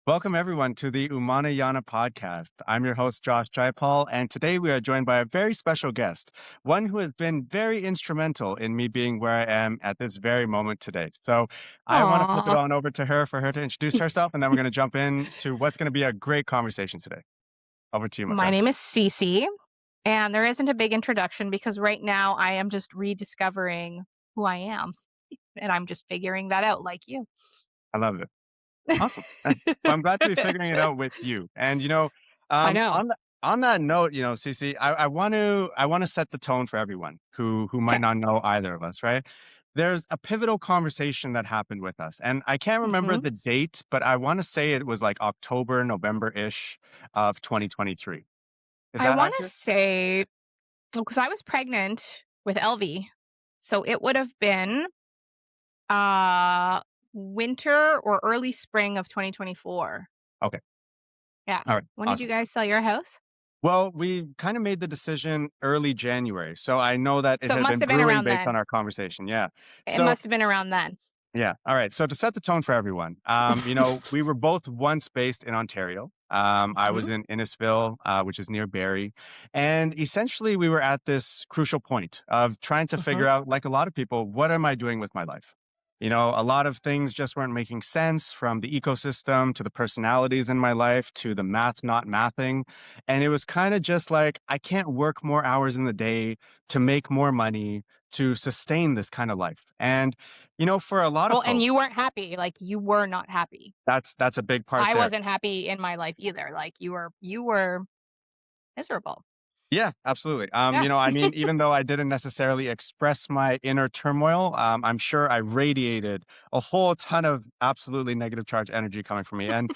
Welcome, everyone, to the Umana Yana podcast. I'm your host, Josh Jaipal, and today we are joined by a very special guest, one who has been very instrumental in me being where I am at this very moment today. So I want to flip it Aw. on over to her to introduce herself, and then we're going to jump into what's going to be a great conversation today. Over to you, my My friend. name is Ceci, and there isn't a big introduction because right now I am just rediscovering who I am, and I'm just figuring that out like you. I love it. Awesome. Well, I'm glad to be figuring it out with you. And I know. on that note, Cece, I want to set the tone for everyone who might Okay. not know either of us, right? There's a pivotal conversation that happened with us, and I can't remember Mhm. the date, but I want to say it was like October, November-ish of 2023. Is I that wanna accurate? say because I was pregnant with Elvie, so it would have been, uh, winter or early spring of 2024. Okay. Yeah. All right. When did you Awesome. guys sell your house? Well, we kind of made the decision early January, so I know that it So it had must been have been brewing around based on then. our conversation. Yeah. It So must have been around then. yeah. All right. So to set the tone for everyone, we were both once based in Ontario. I was Mhm. in Innisfil, which is near Barrie. And essentially, we were at this crucial point of trying to figure Mhm. out, like a lot of people, what am I doing with my life? A lot of things just weren't making sense, from the ecosystem to the personalities in my life to the math not mathing. And it was kind of just like, I can't work more hours in the day to make more money to sustain this kind of life. And for a lot of Well, and folks, you weren't happy, like, you were not happy. that's a big part I there. wasn't happy in my life either, like, you were miserable. Yeah, absolutely. Yeah. I mean, even though I didn't necessarily express my inner turmoil, I'm sure I radiated a whole ton of absolutely negative charge energy coming from me. And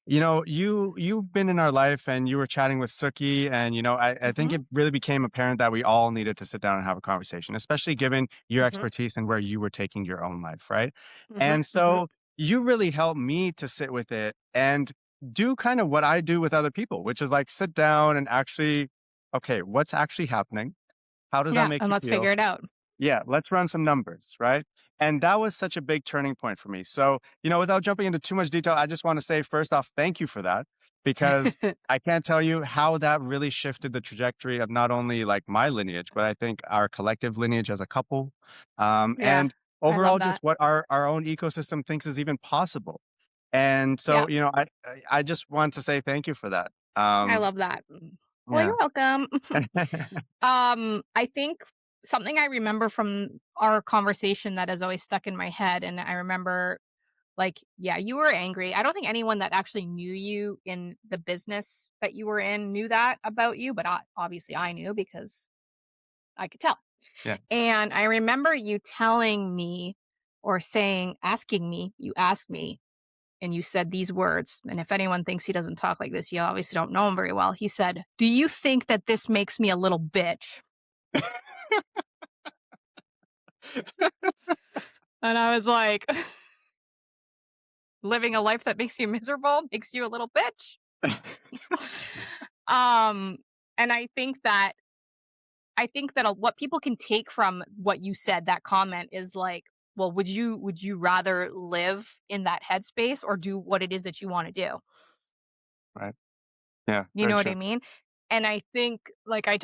you've been in our life, and you were chatting with Suki, and I think Mhm, it really became apparent that we all needed to sit down and have a conversation, especially given your mhm, expertise and where you were taking your own life, right? mhm, And mhm. so you really helped me to sit with it and do kind of what I do with other people, which is like sit down and actually, okay, what's actually happening? How does that Yeah, make and you let's feel? figure it out. Yeah, let's run some numbers, right? And that was such a big turning point for me. So, without jumping into too much detail, I just want to say first off, thank you for that, because I can't tell you how that really shifted the trajectory of not only like my lineage, but I think our collective lineage as a couple. Yeah, And I love overall, just that. what our own ecosystem thinks is even possible. And Yeah, so, I just want to say thank you for that. I love that. Well, Yeah. you're welcome. I think something I remember from our conversation that has always stuck in my head, and I remember, like, yeah, you were angry. I don't think anyone that actually knew you in the business that you were in knew that about you, but obviously I knew because I could tell. Yeah. And I remember you telling me or saying, asking me, you asked me, and you said these words. And if anyone thinks he doesn't talk like this, you obviously don't know him very well. He said, "Do you think that this makes me a little bitch?" And I was like, living a life that makes you miserable makes you a little bitch. um, and I think that what people can take from what you said, that comment is like, well, would you rather live in that headspace or do what it is that you want to do? Right. Yeah, You very know what I true. mean? And I think, like, I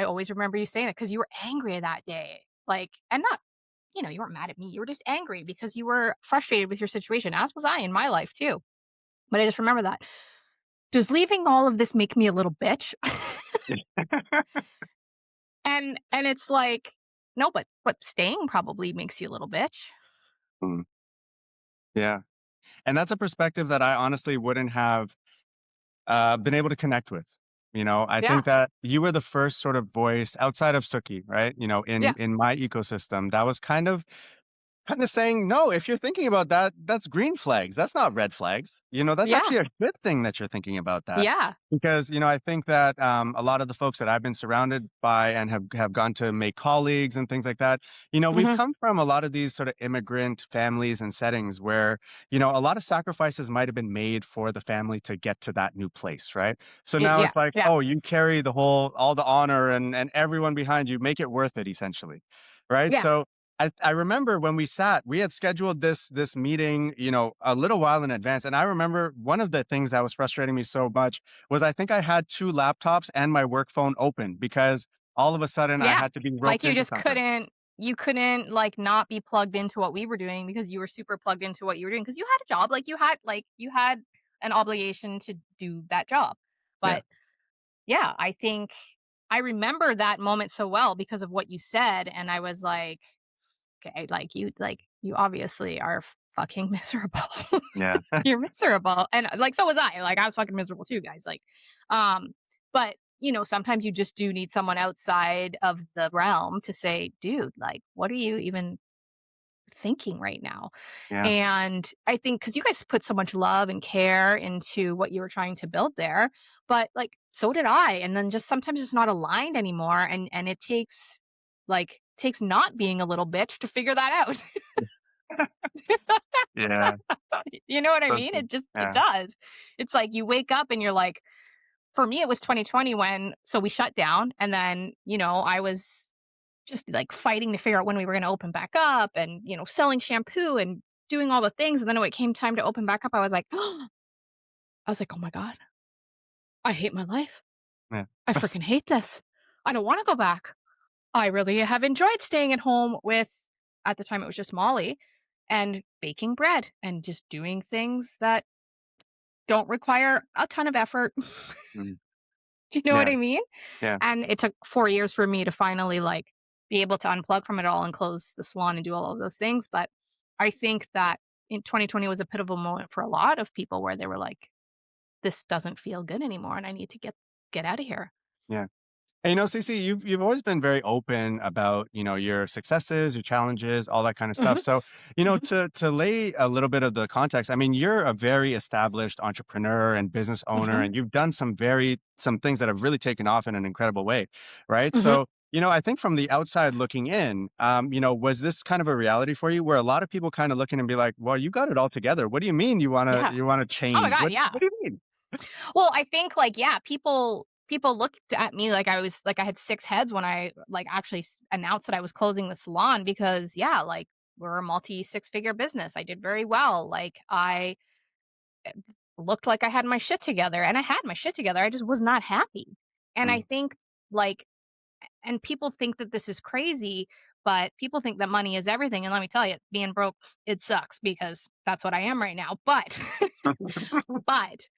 always remember you saying that because you were angry that day, like, and not, you weren't mad at me. You were just angry because you were frustrated with your situation, as was I in my life too. But I just remember that. Does leaving all of this make me a little bitch? And it's like, no, but staying probably makes you a little bitch. Mm, yeah. And that's a perspective that I honestly wouldn't have been able to connect with. I Yeah. think that you were the first sort of voice outside of Suki, right? In Yeah. in my ecosystem, that was kind of saying, no, if you're thinking about that, that's green flags. That's not red flags. That's Yeah. actually a good thing that you're thinking about that. Yeah. Because, I think that a lot of the folks that I've been surrounded by and have gone to make colleagues and things like that, we've Mhm. come from a lot of these sort of immigrant families and settings where, a lot of sacrifices might have been made for the family to get to that new place, right? So now Yeah. it's like, Yeah. oh, you carry all the honor and everyone behind you, make it worth it, essentially. Right. Yeah. So I remember when we sat, we had scheduled this meeting, a little while in advance. And I remember one of the things that was frustrating me so much was I think I had two laptops and my work phone open because all of a sudden I Yeah. had to be Like, roped you into just something. couldn't, like, not be plugged into what we were doing because you were super plugged into what you were doing because you had a job, you had an obligation to do that job. Yeah. But, yeah, I think I remember that moment so well because of what you said, and I was like, "Okay, you obviously are fucking miserable. Yeah. You're miserable." And, like, so was I. Like, I was fucking miserable too, guys. Um, but, sometimes you just do need someone outside of the realm to say, "Dude, like, what are you even thinking right now?" Yeah. And I think because you guys put so much love and care into what you were trying to build there, but, like, so did I. And then just sometimes it's not aligned anymore, and it takes not being a little bitch to figure that out. Yeah. You know what I So mean? true. It Yeah. does. It's like you wake up and you're like, for me, it was 2020 so we shut down. And then, I was just like fighting to figure out when we were going to open back up and, selling shampoo and doing all the things. And then when it came time to open back up, I was like, oh my God, I hate my life. Yeah. I freaking hate this. I don't want to go back. I really have enjoyed staying at home with, at the time, it was just Molly and baking bread and just doing things that don't require a ton of effort. Mm. Do you know what Yeah. I mean? Yeah. And it took 4 years for me to finally, like, be able to unplug from it all and close the salon and do all of those things, but I think that in 2020 was a pivotal moment for a lot of people where they were like, "This doesn't feel good anymore, and I need to get out of here." Yeah. And Cece, you've always been very open about, your successes, your challenges, all that kind of stuff. Mhm, So, mhm, to lay a little bit of the context, I mean, you're a very established entrepreneur and business owner, mhm, and you've done some things that have really taken off in an incredible way, right? mhm. So, I think from the outside looking in, was this kind of a reality for you where a lot of people kind of looking and be like, well, you got it all together. What do you mean Yeah. you wanna Oh my change? god, What yeah. what do you mean? Well, I think, like, yeah, people looked at me like I had 6 heads when I, like, actually announced that I was closing the salon because, yeah, like, we're a multi six-figure business. I did very well. Like, I looked like I had my shit together, and I had my shit together. I just was not happy. And I Mm, think, like, and people think that this is crazy, but people think that money is everything. And let me tell you, being broke, it sucks because that's what I am right now. But, but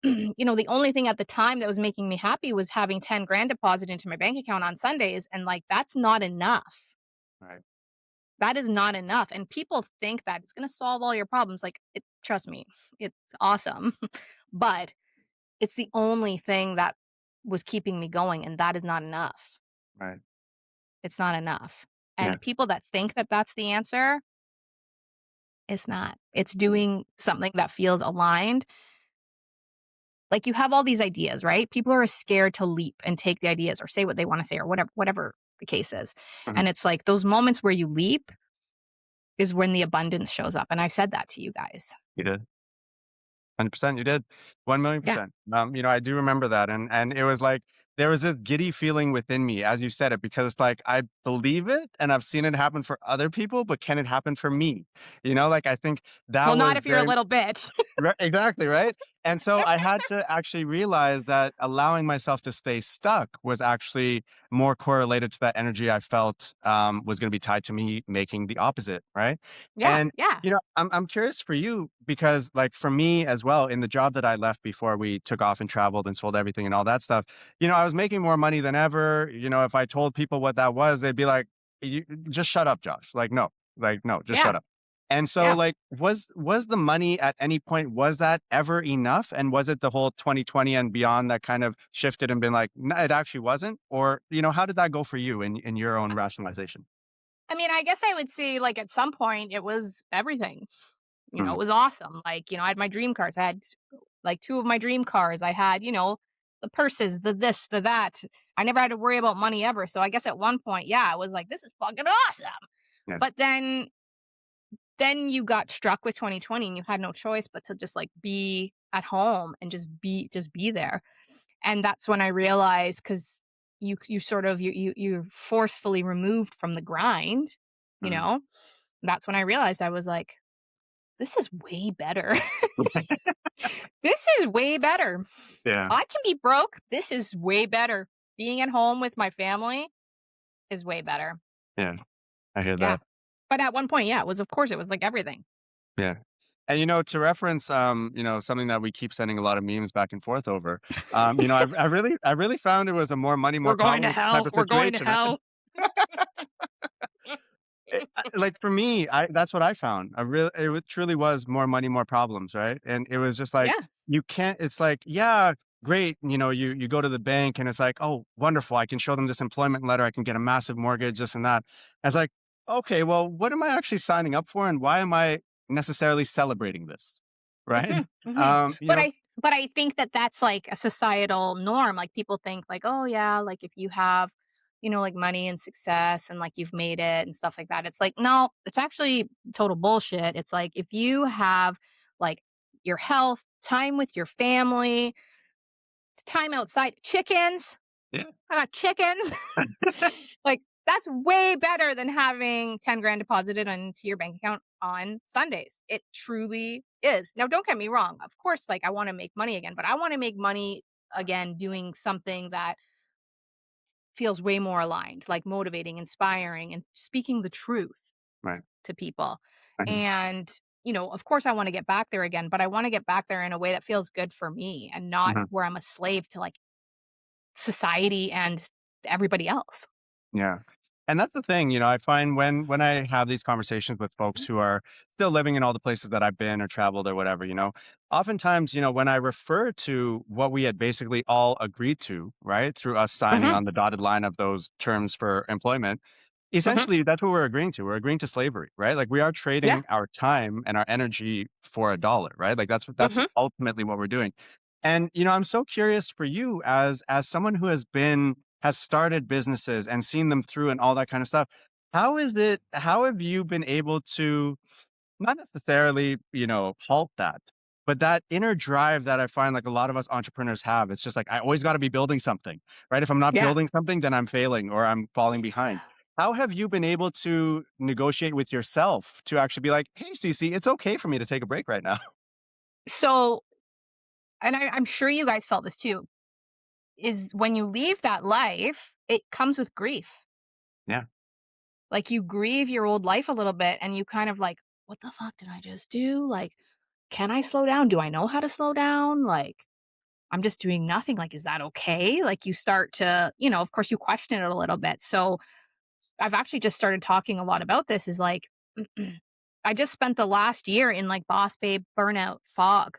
the only thing at the time that was making me happy was having 10 grand deposit into my bank account on Sundays. And, like, that's not enough. right. That is not enough. And people think that it's going to solve all your problems. Like, trust me, it's awesome. But it's the only thing that was keeping me going. And that is not enough. Right. It's not enough. Yeah. And people that think that that's the answer, it's not. It's doing something that feels aligned. Like, you have all these ideas, right? People are scared to leap and take the ideas or say what they wanna say or whatever the case is. Mhm. And it's like those moments where you leap is when the abundance shows up, and I said that to you guys. You did. 100% you did. Yeah. 1,000,000%. I do remember that, and it was like, there was a giddy feeling within me as you said it, because it's like, I believe it, and I've seen it happen for other people, but can it happen for me? Like, I think that Well, not was if you're a very little bitch. Exactly, right? And so I had to actually realize that allowing myself to stay stuck was actually more correlated to that energy I felt, was gonna be tied to me making the opposite, right? Yeah, And, yeah. I'm curious for you because, like, for me as well, in the job that I left before we took off and traveled and sold everything and all that stuff, I was making more money than ever. If I told people what that was, they'd be like, "You just shut up, Josh." Like, "No, just Yeah, shut up." And so, yeah. like, was the money at any point, was that ever enough? And was it the whole 2020 and beyond that kind of shifted and been like, "No, it actually wasn't"? Or, how did that go for you in your own rationalization? I mean, I guess I would say, like, at some point, it was everything. It Mhm, was awesome. Like, I had my dream cars. I had, like, 2 of my dream cars. I had, the purses, the this, the that. I never had to worry about money ever. So I guess at one point, yeah, I was like, "This is fucking awesome." yeah, But then you got struck with 2020 and you had no choice but to just, like, be at home and just be there. And that's when I realized, because you sort of you're forcefully removed from the grind, you Mm. know? That's when I realized I was like, "This is way better. This is way better. Yeah. I can be broke. This is way better. Being at home with my family is way better." Yeah. I hear Yeah. that. But at one point, yeah, it was of course, it was like everything. Yeah. And, to reference, something that we keep sending a lot of memes back and forth over, I really found it was a more money, "We're more going to problems type hell. of We're going to situation, right? hell." Like for me, that's what I found. Truly was more money, more problems, right? And it was just like Yeah. you can't. It's like, yeah, great. You go to the bank and it's like, oh, wonderful. I can show them this employment letter. I can get a massive mortgage, this and that. And it's like, okay, well, what am I actually signing up for, and why am I necessarily celebrating this, right? Mhm, mhm. Um, you But know, I think that that's, like, a societal norm, like, people think, like, "Oh, yeah, like, if you have, like, money and success and, like, you've made it and stuff like that." It's like, no, it's actually total bullshit. It's like, if you have, like, your health, time with your family, time outside chickens, yeah, I got chickens. Like, that's way better than having 10 grand deposited into your bank account on Sundays. It truly is. Now, don't get me wrong. Of course, like, I wanna make money again, but I wanna make money again doing something that feels way more aligned, like motivating, inspiring, and speaking the truth right. to people. Mhm, And, of course, I wanna get back there again, but I wanna get back there in a way that feels good for me and not mhm. where I'm a slave to, like, society and everybody else. Yeah. And that's the thing, I find when I have these conversations with folks who are still living in all the places that I've been or traveled or whatever, oftentimes, when I refer to what we had basically all agreed to, right, through us signing Mhm, on the dotted line of those terms for employment, mhm. essentially that's what we're agreeing to. We're agreeing to slavery, right? Like we are Yeah. trading our time and our energy for a dollar, right? Like that's Mhm. ultimately what we're doing. And I'm so curious for you as someone who has started businesses and seen them through and all that kind of stuff. How have you been able to not necessarily, halt that, but that inner drive that I find like a lot of us entrepreneurs have? It's just like, I always got to be building something, right? If I'm not Yeah. building something, then I'm failing or I'm falling behind. How have you been able to negotiate with yourself to actually be like, hey, Cece, it's okay for me to take a break right now? So, and I'm sure you guys felt this too, is when you leave that life, it comes with grief. Yeah. Like you grieve your old life a little bit and you kind of like, what the fuck did I just do? Like, can I slow down? Do I know how to slow down? Like, I'm just doing nothing. Like, is that okay? Like, you start to, of course, you question it a little bit. So, I've actually just started talking a lot about this is like, I just spent the last year in like boss babe burnout fog,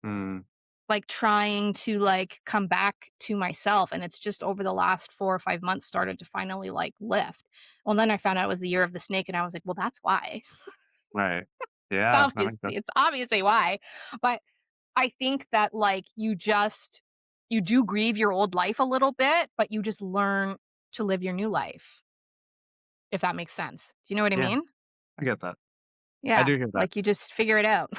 Mm, like trying to like come back to myself. And it's just over the last 4 or 5 months started to finally like lift. Well, then I found out it was the year of the snake, and I was like, well, that's why. right. It's Yeah. That obviously makes sense. it's obviously why. But I think that like you do grieve your old life a little bit, but you just learn to live your new life, if that makes sense. Do you know what I Yeah. mean? I get that. I Yeah. do hear that. Like you just figure it out.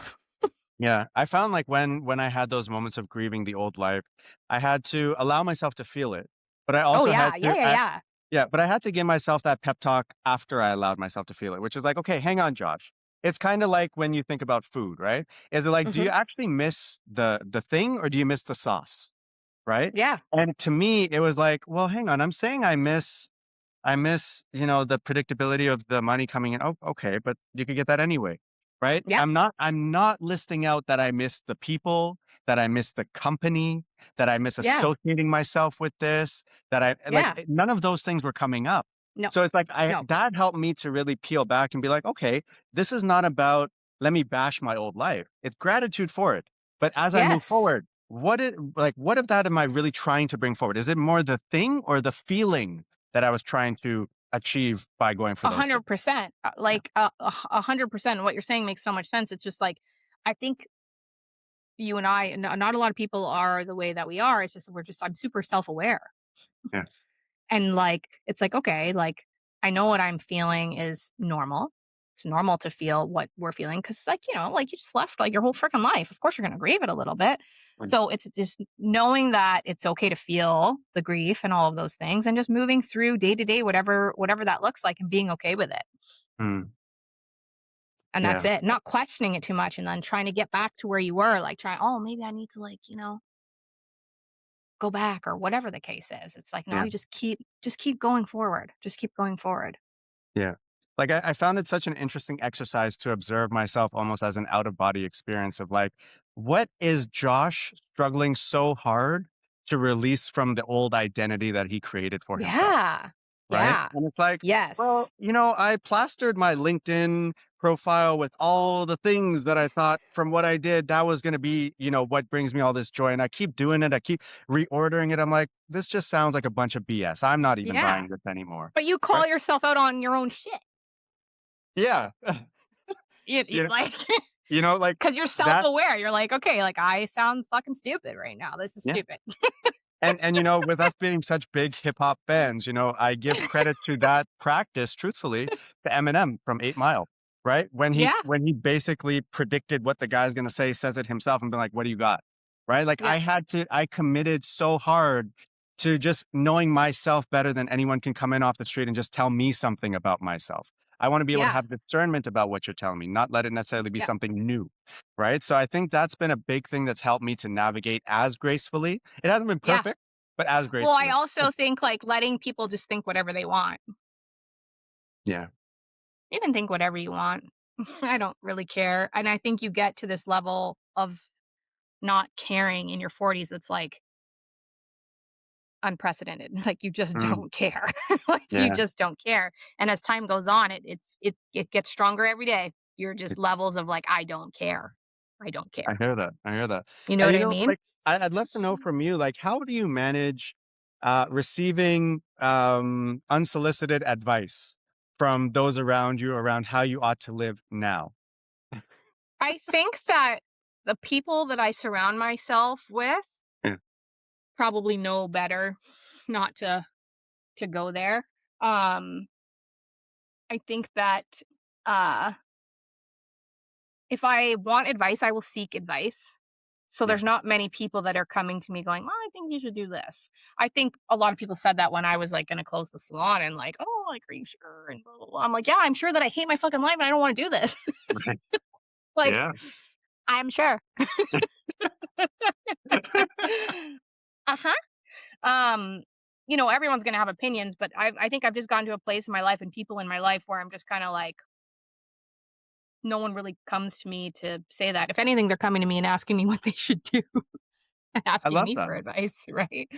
Yeah, I found like when I had those moments of grieving the old life, I had to allow myself to feel it. But I Oh also had yeah. Yeah, to yeah, yeah. yeah, but I had to give myself that pep talk after I allowed myself to feel it, which is like, okay, hang on, Josh. It's kind of like when you think about food, right? Is it like, do you Mhm. actually miss the thing or do you miss the sauce? Right? Yeah. And to me, it was like, well, hang on, I'm saying I miss, the predictability of the money coming in. Oh, okay, but you could get that anyway, right? Yep. I'm not listing out that I miss the people, that I miss the company, that I miss Yeah. associating myself with this, Yeah. none of those things were coming up. No. So it's like I No. that helped me to really peel back and be like, okay, this is not about let me bash my old life. It's gratitude for it. But as I move Yes. forward, what of that am I really trying to bring forward? Is it more the thing or the feeling that I was trying to achieve by going for those things? 100%. Yeah. Like 100%. What you're saying makes so much sense. It's just like I think you and I, not a lot of people are the way that we are. It's just I'm super self aware, Yeah. and like it's like okay, like I know what I'm feeling is normal. It's normal to feel what we're feeling because, like, like you just left like your whole freaking life. Of course, you're going to grieve it a little bit. Mm, So it's just knowing that it's okay to feel the grief and all of those things, and just moving through day to day, whatever that looks like, and being okay with it. mm, And that's yeah, it. Not questioning it too much, and then trying to get back to where you were. Like, trying, oh, maybe I need to, like, go back, or whatever the case is. It's like, no, yeah. you just keep going forward. Just keep going forward. Yeah. Like, I found it such an interesting exercise to observe myself almost as an out of body experience of like, what is Josh struggling so hard to release from the old identity that he created for himself? Yeah. Right? Yeah. And it's like, well, Yes. I plastered my LinkedIn profile with all the things that I thought from what I did, that was going to be, what brings me all this joy. And I keep doing it. I keep reordering it. I'm like, this just sounds like a bunch of BS. I'm not even Yeah. buying this anymore. But you Right? call yourself out on your own shit. Yeah. You you know, like, like because you're that. self-aware. You're like, "Okay, like, I sound fucking stupid right now. This is Yeah. stupid." And with us being such big hip hop fans, I give credit to that practice, truthfully, to Eminem from 8 Mile, right? Yeah. When he basically predicted what the guy's gonna say, says it himself, and been like, "What do you got?" Right? Like, Yeah. I committed so hard to just knowing myself better than anyone can come in off the street and just tell me something about myself. I wanna be able to Yeah. have discernment about what you're telling me, not let it necessarily be Yeah. something new, right? So I think that's been a big thing that's helped me to navigate as gracefully. It hasn't been Yeah. perfect, but as Well, I gracefully. also think, like, letting people just think whatever they want. Yeah. You can think whatever you want. I don't really care, and I think you get to this level of not caring in your 40s that's, like, unprecedented. Like, you just Mm, don't care. Like, you yeah. just don't care, and as time goes on, it gets stronger every day. You're just levels of, like, "I don't care. I don't I care." hear that. I hear that. You know And, what I mean? like, I'd love to know from you, like, how do you manage, receiving, unsolicited advice from those around you around how you ought to live now? I think that the people that I surround myself with Yeah. probably know better not to go there. Um, I think that, uh, if I want advice, I will seek advice. So Yeah. there's not many people that are coming to me going, "Well, I think you should do this." I think a lot of people said that when I was, like, gonna close the salon, and like, "Oh, like, are you sure?" And blah, blah, blah. I'm like, "Yeah, I'm sure that I hate my fucking life and I don't wanna do this." Right. Like, Yeah. I'm sure. Uh-huh. Um, everyone's gonna have opinions, but I think I've just gotten to a place in my life and people in my life where I'm just kinda like, no one really comes to me to say that. If anything, they're coming to me and asking me what they should do and I asking love me that. for advice, right?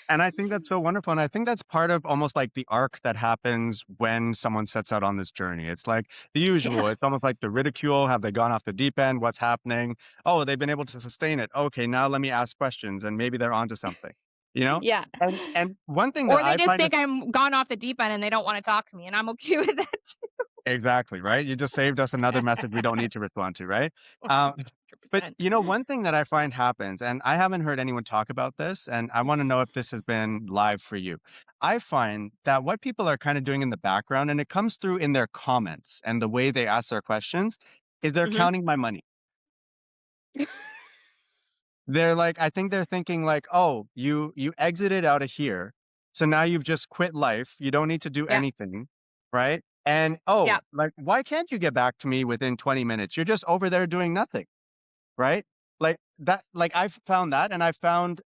And I think that's so wonderful, and I think that's part of almost like the arc that happens when someone sets out on this journey. It's like the Yeah. usual. It's almost like the ridicule. Have they gone off the deep end? What's happening? Oh, they've been able to sustain it. Okay, now let me ask questions, and maybe they're onto something. You know. Yeah. And one thing that Or they I just find think is I'm gone off the deep end and they don't wanna talk to me, and I'm okay with that exactly right. You just saved us another message we don't need to respond to, right? too. Um, but 100%. one thing that I find happens, and I haven't heard anyone talk about this, and I want to know if this has been live for you. I find that what people are kind of doing in the background, and it comes through in their comments and the way they ask their questions, is they're Mhm. counting my money. They're like, I think they're thinking like, oh, you exited out of here, so now you've just quit life. You don't need to do Yeah. anything, right? And Yeah. oh, like, why can't you get back to me within 20 minutes? You're just over there doing nothing. Right? Like that like I've found that and I found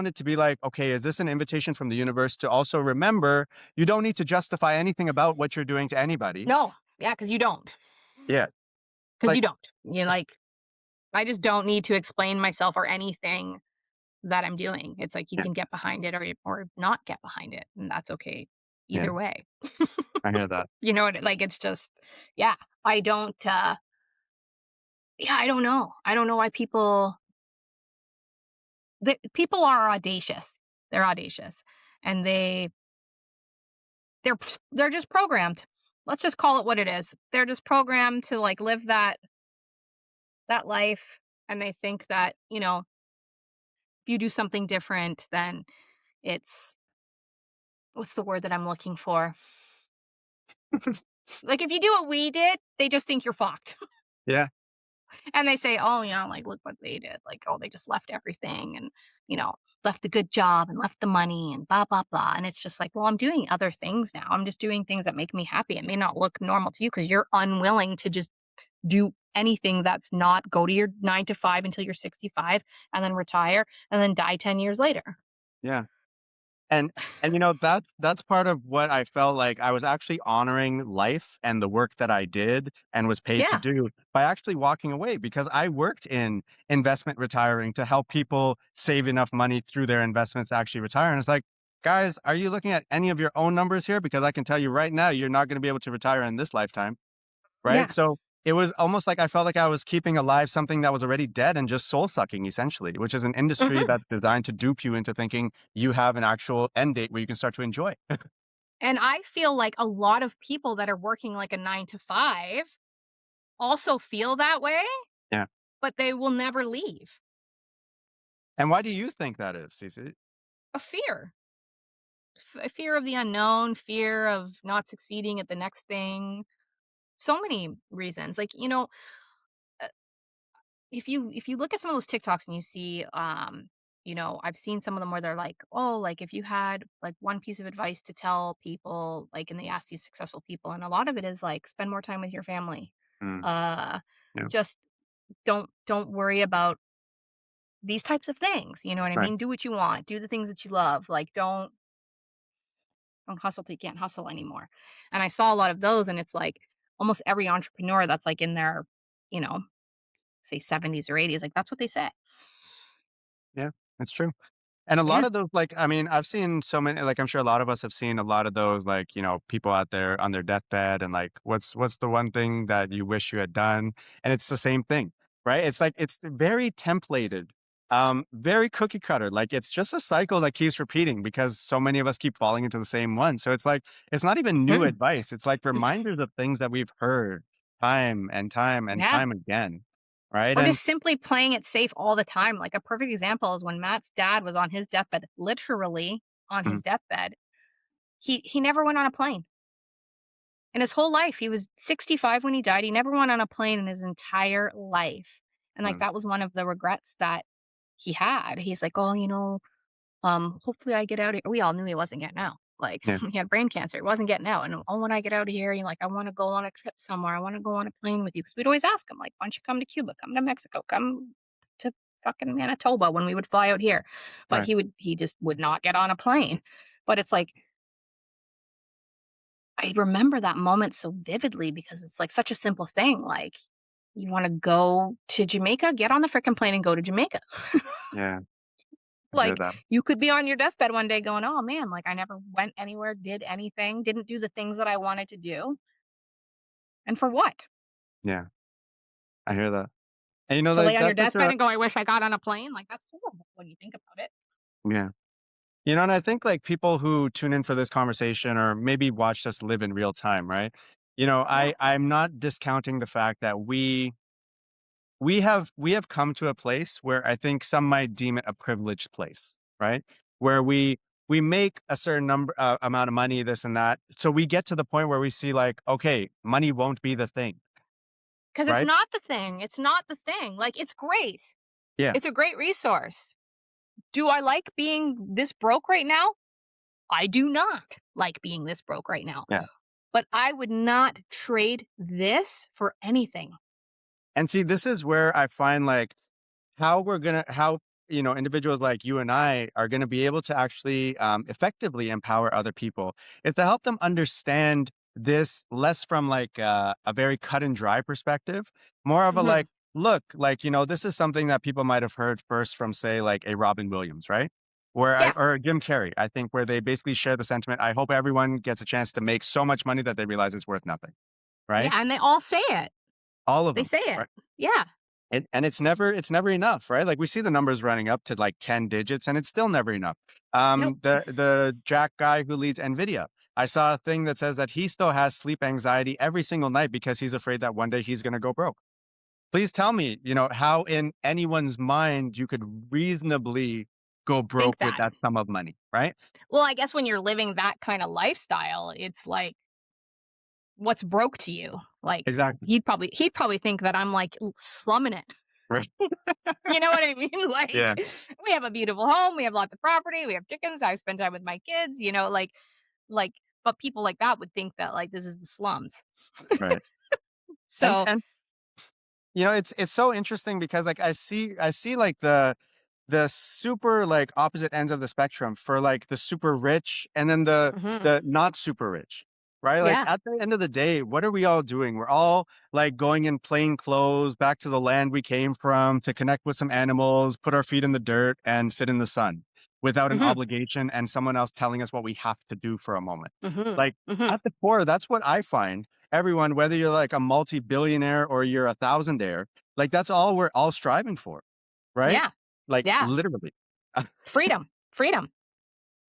it to be like, okay, is this an invitation from the universe to also remember you don't need to justify anything about what you're doing to anybody. No. Yeah, because you don't. Yeah. 'Cause you Like don't. I just don't need to explain myself or anything that I'm doing. It's like you yeah, can get behind it or not get behind it, and that's okay yeah, either way. I hear that. You know what like, it's just yeah, I don't, yeah, I don't know. I don't know why people are audacious. They're audacious, and they're just programmed. Let's just call it what it is. They're just programmed to, like, live that life, and they think that, if you do something different, then it's what's the word that I'm looking for? Like, if you do what we did, they just think you're fucked. Yeah. And they say, "Oh, yeah, like, look what they did. Like, oh, they just left everything and, you know, left a good job and left the money and blah, blah, blah." And it's just like, well, I'm doing other things now. I'm just doing things that make me happy. It may not look normal to you because you're unwilling to just do anything that's not go to your 9 to 5 until you're 65 and then retire and then die 10 years later. Yeah. And that's part of what I felt like I was actually honoring life and the work that I did and was paid to Yeah. do by actually walking away because I worked in investment retiring to help people save enough money through their investments to actually retire. And it's like, guys, are you looking at any of your own numbers here? Because I can tell you right now, you're not going to be able to retire in this lifetime. Right? Yeah. So, it was almost like I felt like I was keeping alive something that was already dead and just soul sucking essentially, which is an industry Mhm. that's designed to dupe you into thinking you have an actual end date where you can start to enjoy. And I feel like a lot of people that are working like a 9 to 5 also feel that way, Yeah. but they will never leave. And why do you think that is, Cece? A fear. A fear of the unknown, fear of not succeeding at the next thing. So many reasons. Like, uh, if you look at some of those TikToks and you see, I've seen some of them where they're like, oh, like if you had like one piece of advice to tell people, like, and they ask these successful people, and a lot of it is like spend more time with your family. Mm, Uh, yeah. just don't worry about these types of things. You know what I Right. mean? Do what you want. Do the things that you love. Like, don't hustle till you can't hustle anymore. And I saw a lot of those, and it's like almost every entrepreneur that's like in their, you know, say 70s or 80s, like that's what they say. Yeah. It's true. And a lot Yeah. of those, like, I mean, I've seen so many, like, I'm sure a lot of us have seen a lot of those, like, people out there on their deathbed and like, what's the one thing that you wish you had done? And it's the same thing, right? It's like, it's very templated, very cookie cutter. Like, it's just a cycle that keeps repeating because so many of us keep falling into the same one. So it's like, it's not even new Mhm. advice. It's like reminders of things that we've heard time and time and Yeah. time again. Right. Or And just simply playing it safe all the time. Like a perfect example is when Matt's dad was on his deathbed, literally on mhm, his deathbed, he never went on a plane. In his whole life, he was 65 when he died. He never went on a plane in his entire life. And like mm, that was one of the regrets that he had. He's like, "Oh, hopefully I get out of here." We all knew he wasn't getting out. Like yeah, he had brain cancer. He wasn't getting out. And oh, when I get out of here, I want to go on a trip somewhere. I want to go on a plane with you. Because we'd always ask him, like, why don't you come to Cuba? Come to Mexico, come to fucking Manitoba when we would fly out here. But right. he just would not get on a plane. But it's like I remember that moment so vividly because it's like such a simple thing. Like, you want to go to Jamaica, get on the freaking plane and go to Jamaica. Yeah. I hear Like, that. you could be on your deathbed one day going, "Oh, man, like, I never went anywhere, did anything, didn't do the things that I wanted to do, and for what?" Yeah. I hear that. And To lay like on your that's such deathbed a and go, "I wish I got on a plane," like, that's horrible when you think about it. yeah. And I think like people who tune in for this conversation or maybe watch us live in real time, right? Yeah, I'm not discounting the fact that we have come to a place where I think some might deem it a privileged place, right? Where we make a certain amount of money, this and that. So we get to the point where we see like, okay, money won't be the thing, because it's right? not the thing, it's not the thing, like, it's great. Yeah. It's a great resource. Do I like being this broke right now? I do not like being this broke right now, Yeah. but I would not trade this for anything. And see, this is where I find like how individuals like you and I are gonna be able to actually effectively empower other people is to help them understand this less from like a very cut and dry perspective, more of a like, Mhm. look, like this is something that people might have heard first from say like a Robin Williams, right? Yeah, Or Jim Carrey, I think, where they basically share the sentiment. I hope everyone gets a chance to make so much money that they realize it's worth nothing, yeah, right? and they all say it. All of They them, say it. right? Yeah. And it's never enough, right? Like we see the numbers running up to like 10 digits and it's still never enough. Nope. The Jack guy who leads Nvidia, I saw a thing that says that he still has sleep anxiety every single night because he's afraid that one day he's going to go broke. Please tell me, how in anyone's mind you could reasonably go Think broke with that. that sum of money, right? Well, I guess when you're living that kind of lifestyle, it's like what's broke to you. Like Exactly. he'd probably think that I'm like slumming it. Right. You know what I mean? Yeah. Like we have a beautiful home, we have lots of property, we have chickens, I spend time with my kids, like but people like that would think that like this is the slums. Right. And So, and it's so interesting because like I see like the super like opposite ends of the spectrum for like the super rich and then the mhm, the not super rich, right? Like yeah, at the end of the day, what are we all doing? We're all like going in plain clothes back to the land we came from to connect with some animals, put our feet in the dirt and sit in the sun without an mhm, obligation and someone else telling us what we have to do for a moment. mhm, Like mhm, at the core, that's what I find everyone, whether you're like a multi-billionaire or you're a thousandaire, like that's all we're all striving for, right? yeah, Like yeah, literally. freedom, freedom,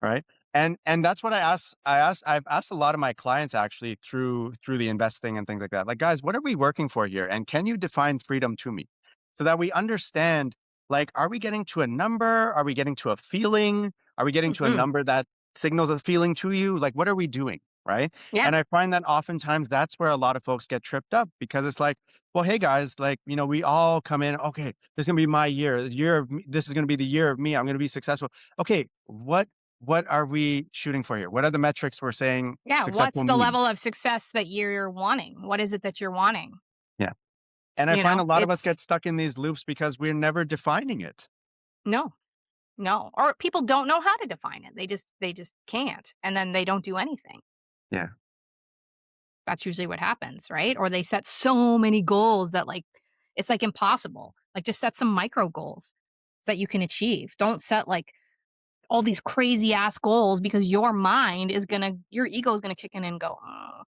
Right? And that's what I've asked a lot of my clients actually through the investing and things like that. Like, guys, what are we working for here? And can you define freedom to me? So that we understand, like, are we getting to a number? Are we getting to a feeling? Are we getting to a mhm, number that signals a feeling to you? Like, what are we doing? Right. yeah, And I find that oftentimes that's where a lot of folks get tripped up because it's like, well, hey guys, like, we all come in, okay, this is gonna be my year. The year of me, this is gonna be the year of me. I'm gonna be successful. Okay, what are we shooting for here? What are the metrics we're saying yeah, what's successful the mean? level of success that you're wanting? What is it that you're wanting? Yeah. And I find a lot of us It's get stuck in these loops because we're never defining it. no, no, or people don't know how to define it. They just can't, and then they don't do anything. Yeah. That's usually what happens, right? Or they set so many goals that like it's like impossible. Like just set some micro goals that you can achieve. Don't set like all these crazy ass goals because your ego is gonna kick in and go, oh,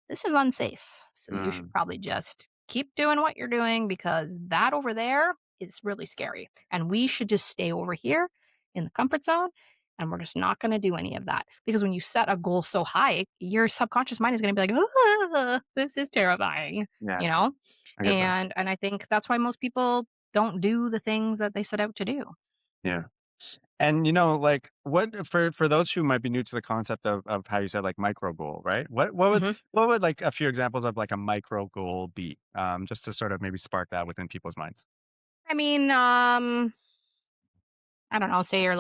this is unsafe. So you should Mm, probably just keep doing what you're doing because that over there is really scary. And we should just stay over here in the comfort zone. And we're just not going to do any of that. Because when you set a goal so high, your subconscious mind is going to be like, this is terrifying, yeah, you know? I get that. And I think that's why most people don't do the things that they set out to do. Yeah. And like what for those who might be new to the concept of how you said like micro goal, right? Mhm. What would like a few examples of like a micro goal be? Just to sort of maybe spark that within people's minds. I mean, I don't know, say you're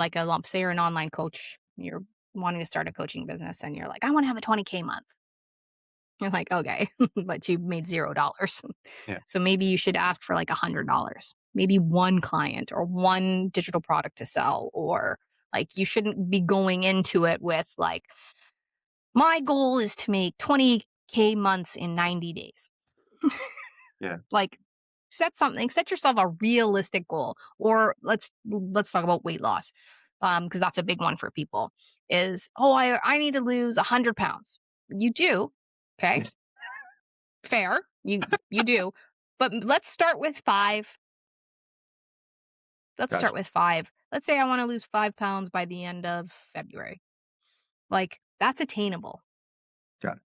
an online coach, you're wanting to start a coaching business and you're like, I want to have a 20K month. You're like, okay, but you made $0. Yeah. So maybe you should ask for like $100, maybe one client or one digital product to sell, or like you shouldn't be going into it with like, my goal is to make 20K months in 90 days. Yeah. Like set yourself a realistic goal. Or let's talk about weight loss. Because that's a big one for people is, oh, I need to lose 100 pounds. You do. Okay. Fair. You do. But let's start with five. Let's start Gotcha. with five. Let's say I want to lose 5 pounds by the end of February. Like that's attainable. Got it.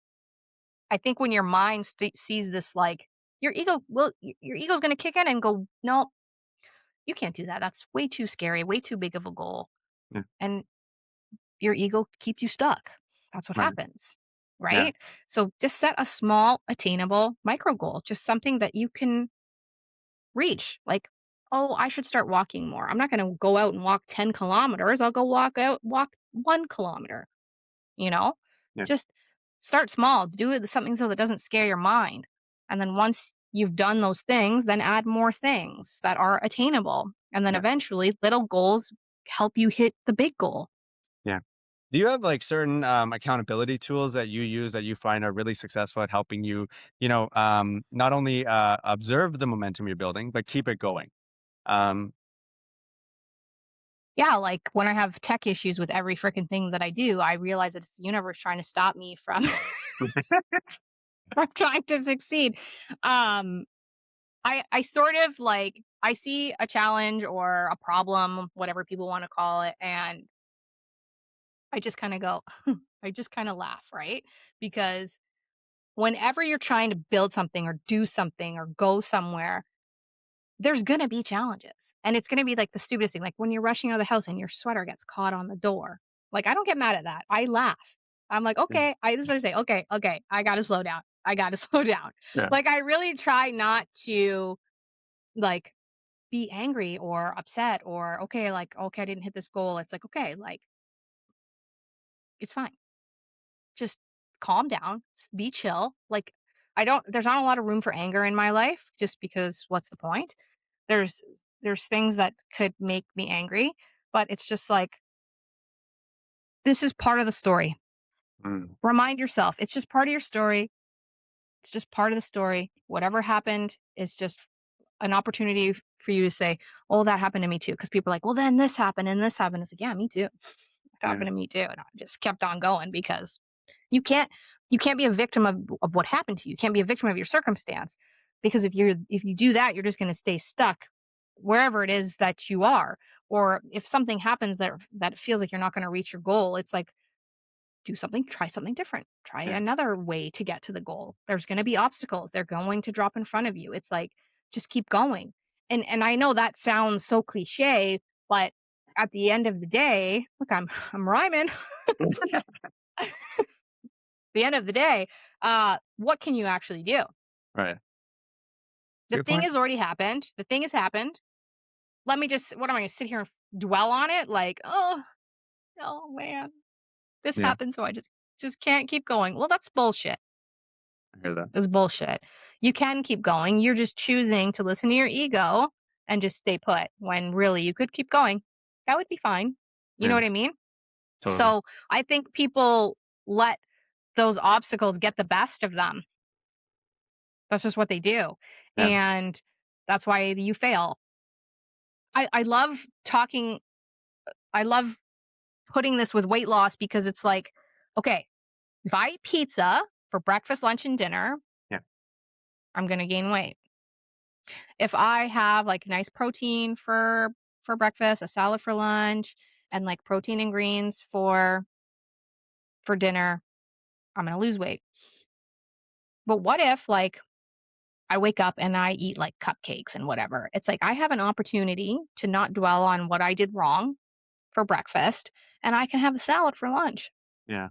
I think when your mind sees this, like your ego's going to kick in and go, no, you can't do that. That's way too scary, way too big of a goal. Yeah. And your ego keeps you stuck. That's what Right. happens. Yeah. Right? So just set a small, attainable micro goal, just something that you can reach. Like, oh, I should start walking more. I'm not going to go out and walk 10 kilometers. I'll go walk 1 kilometer, you know? Yeah. Just start small, do it something so that doesn't scare your mind. And then once you've done those things, then add more things that are attainable. And then Yeah. eventually little goals help you hit the big goal. Yeah. Do you have like certain accountability tools that you use that you find are really successful at helping you, not only observe the momentum you're building, but keep it going? Um, Yeah, like when I have tech issues with every freaking thing that I do, I realize that it's the universe trying to stop me from from trying to succeed. Um, I sort of like I see a challenge or a problem, whatever people want to call it, and I just kind of go, I just kind of laugh, right? Because whenever you're trying to build something or do something or go somewhere, there's gonna be challenges. And it's gonna be like the stupidest thing, like when you're rushing out of the house and your sweater gets caught on the door. Like I don't get mad at that. I laugh. I'm like, Yeah. "Okay." This is what I say, "Okay, okay, I gotta slow down. I gotta slow down." Yeah. Like, I really try not to, like, be angry or upset or, okay, like, "Okay, I didn't hit this goal." It's like, "Okay, like, it's fine. Just calm down, be chill." Like, I don't there's not a lot of room for anger in my life just because what's the point? There's there's things that could make me angry, but it's just like, this is part of the story. Mm. Remind yourself, it's just part of your story. It's just part of the story. Whatever happened is just an opportunity for you to say, "Oh, that happened to me too." Because people are like, "Well, then this happened and this happened." It's like, "Yeah, me too. It Yeah. happened to me too." And I just kept on going because you can't you can't be a victim of what happened to you. You can't be a victim of your circumstance because if you do that, you're just going to stay stuck wherever it is that you are. Or if something happens that feels like you're not going to reach your goal, it's like, do something, try something different. Try Yeah. another way to get to the goal. There's going to be obstacles. They're going to drop in front of you. It's like, just keep going. And I know that sounds so cliche, but at the end of the day, look, I'm rhyming. The end of the day, what can you actually do? Right. It's a The good thing point. has already happened. The thing has happened. Let me just what am I gonna sit here and dwell on it? Like, oh man, this Yeah. happened, so I just can't keep going. Well, that's bullshit. I hear that. It's bullshit. You can keep going. You're just choosing to listen to your ego and just stay put when really you could keep going. That would be fine. You know Yeah. what I mean? Totally. So I think people let those obstacles get the best of them. That's just what they do. Yeah. And that's why you fail. I love talking, I love putting this with weight loss because it's like, okay, if I eat pizza for breakfast, lunch, and dinner, Yeah. I'm gonna gain weight. If I have like nice protein for breakfast, a salad for lunch, and like protein and greens for dinner, I'm gonna lose weight. But what if like I wake up and I eat like cupcakes and whatever? It's like I have an opportunity to not dwell on what I did wrong for breakfast and I can have a salad for lunch. Yeah.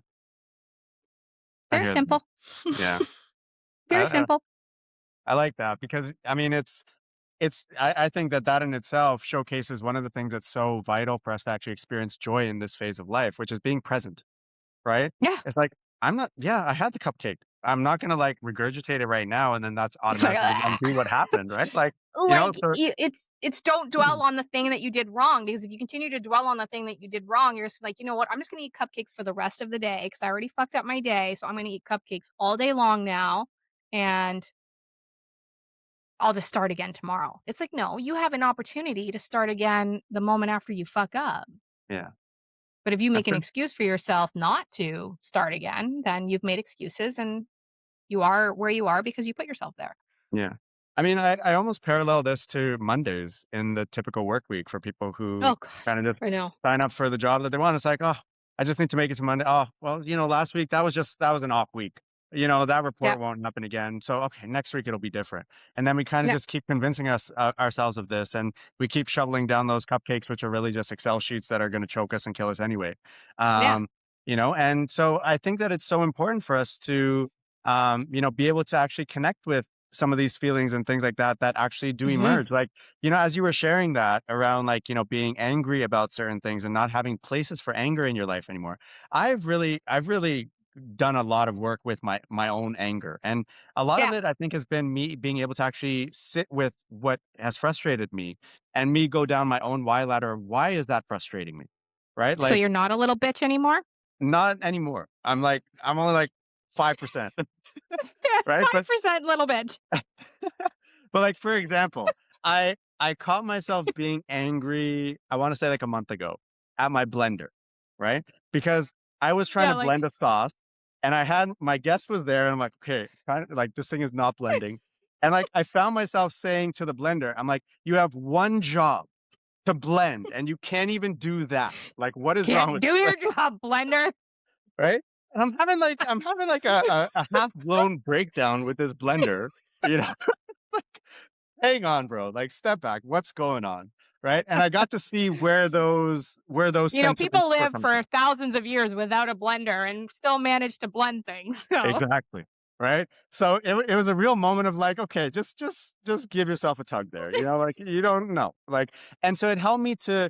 I Very hear that. simple. Yeah. Very I simple. I like that because I mean I think that that in itself showcases one of the things that's so vital for us to actually experience joy in this phase of life, which is being present. Right? Yeah. It's like, I'm not yeah, I had the cupcake. I'm not gonna, like, regurgitate it right now, and then that's It's like, automatically "Ah." undo what happened, right? Like, you know, Like, so it's don't dwell on the thing that you did wrong, because if you continue to dwell on the thing that you did wrong, you're just like, "You know what? I'm just gonna eat cupcakes for the rest of the day because I already fucked up my day, so I'm gonna eat cupcakes all day long now, and I'll just start again tomorrow." It's like, no, you have an opportunity to start again the moment after you fuck up. yeah, But if you make that's an true. excuse for yourself not to start again, then you've made excuses and you are where you are because you put yourself there. Yeah. I mean, I almost parallel this to Mondays in the typical work week for people who Oh god. kinda just I know. sign up for the job that they want. It's like, "Oh, I just need to make it to Monday. Oh, well, last week, that was an off week. That Yeah. report won't happen again. So, okay, next week it'll be different." And then we kinda Yeah. just keep convincing ourselves of this, and we keep shoveling down those cupcakes, which are really just Excel sheets that are gonna choke us and kill us anyway. Yeah. And so I think that it's so important for us to, be able to actually connect with some of these feelings and things like that that actually do Mhm. emerge. Like, as you were sharing that around, like, being angry about certain things and not having places for anger in your life anymore. I've really done a lot of work with my own anger. And a lot of Yeah. it I think has been me being able to actually sit with what has frustrated me and me go down my own why ladder. Of why is that frustrating me? Right? So Like, you're not a little bitch anymore? not anymore. I'm only like 5%. Right? But 5% little bitch. But, like, for example, I caught myself being angry, I wanna say, like, a month ago at my blender, right? Because I was trying Yeah, to like blend a sauce, and I had my guest was there, and I'm like, "Okay, like, this thing is not blending." And, like, I found myself saying to the blender, I'm like, "You have one job, to blend, and you can't even do that. Like, what is wrong can't with do you?" your job, blender. Right? And I'm having, like, a half-blown breakdown with this blender, you know? Like, hang on, bro. Like, step back. What's going on? right? And I got to see where those You know, people sentiments were live coming from. for thousands of years without a blender and still manage to blend things. So Exactly. Right? So it was a real moment of like, okay, just give yourself a tug there. Like you don't know. Like, and so it helped me to,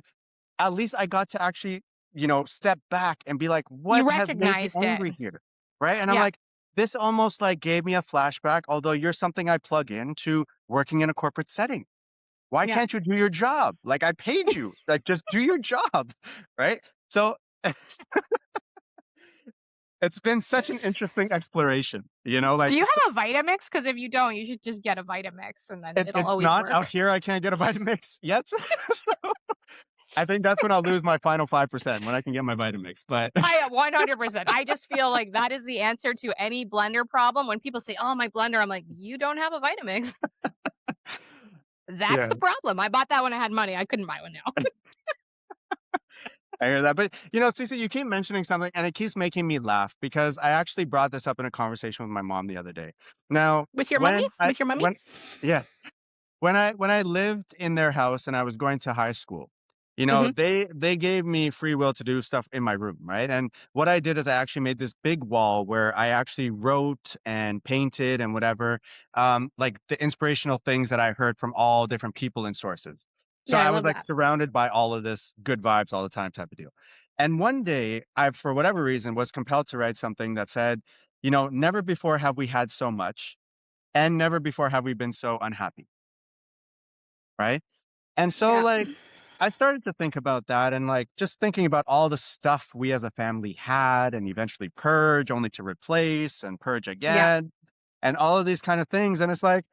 at least I got to actually, step back and be like, you what has made me recognized it. angry here? Right? And I'm Yeah. like, this almost like gave me a flashback, although you're something I plug into working in a corporate setting. Why Yeah. can't you do your job? Like I paid you. Like just do your job. Right? So it's been such an interesting exploration, Do like you have a Vitamix? Because if you don't, you should just get a Vitamix and then it'll it's always not out work. here. I can't get a Vitamix yet. So I think that's when I'll lose my final 5% when I can get my Vitamix. But I am 100%. I just feel like that is the answer to any blender problem. When people say, "Oh, my blender," I'm like, "You don't have a Vitamix." That's yeah, the problem. I bought that when I had money. I couldn't buy one now. I hear that. But Cece, you keep mentioning something and it keeps making me laugh because I actually brought this up in a conversation with my mom the other day. Now, With your mummy? With your mummy? when yeah, when I lived in their house and I was going to high school, Mhm. they gave me free will to do stuff in my room, right? And what I did is I actually made this big wall where I actually wrote and painted and whatever, like the inspirational things that I heard from all different people and sources. So Yeah, I I was love like that. surrounded by all of this good vibes all the time type of deal. And one day I, for whatever reason, was compelled to write something that said, never before have we had so much and never before have we been so unhappy. Right. And so, Yeah. like, I started to think about that and, like, just thinking about all the stuff we as a family had and eventually purge only to replace and purge Yeah. again and all of these kind of things. And it's like,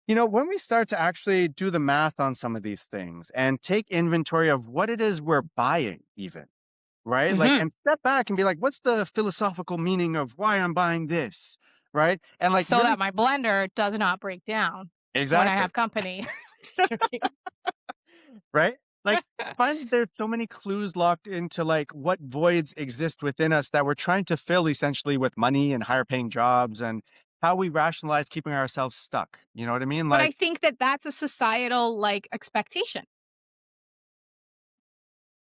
when we start to actually do the math on some of these things and take inventory of what it is we're buying, even, right? Like, Mhm. and step back and be like, what's the philosophical meaning of why I'm buying this? Right. And like, So really, that my blender does not break down when I exactly. have company. Just joking. Right? Like, I find that there's so many clues locked into like what voids exist within us that we're trying to fill essentially with money and higher paying jobs and how we rationalize keeping ourselves stuck. You know what I mean? But I Like, think that that's a societal, like, expectation.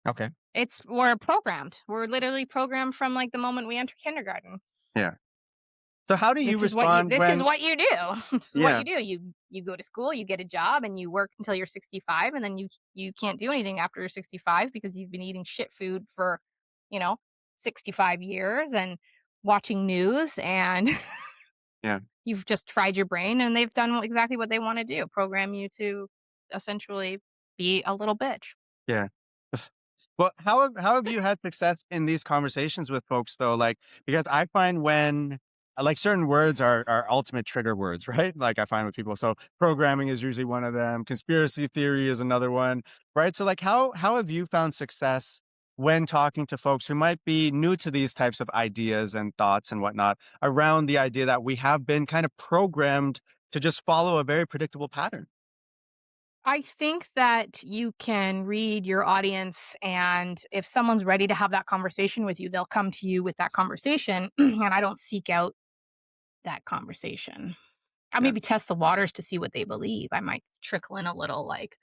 okay. We're programmed. We're literally programmed from, like, the moment we enter kindergarten. Yeah. So how do you respond This is when, what you do. This is what yeah, you do. You go to school, you get a job, and you work until you're 65, and then you can't do anything after you're 65 because you've been eating shit food for, you know, 65 years and watching news, and yeah, you've just fried your brain, and they've done exactly what they wanna do, program you to essentially be a little bitch. yeah. Well, how have you had success in these conversations with folks though? Like, because I find when like certain words are ultimate trigger words, right? Like I find with people. So programming is usually one of them. Conspiracy theory is another one, right? So like how have you found success when talking to folks who might be new to these types of ideas and thoughts and whatnot around the idea that we have been kind of programmed to just follow a very predictable pattern? I think that you can read your audience, and if someone's ready to have that conversation with you, they'll come to you with that conversation. And I don't seek out that conversation. I Yeah. maybe test the waters to see what they believe. I might trickle in a little like,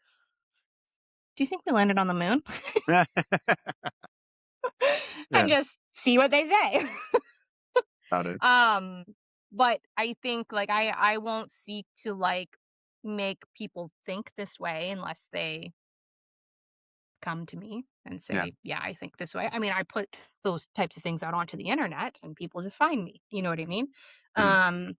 "Do you think we landed on the moon?" Yeah. And just see what they say. Got it. um, but I think like I won't seek to like make people think this way unless they come to me and Yeah. say, "Yeah, I think this way." I mean, I put those types of things out onto the internet and people just find me. You know what I mean? Mm. Um,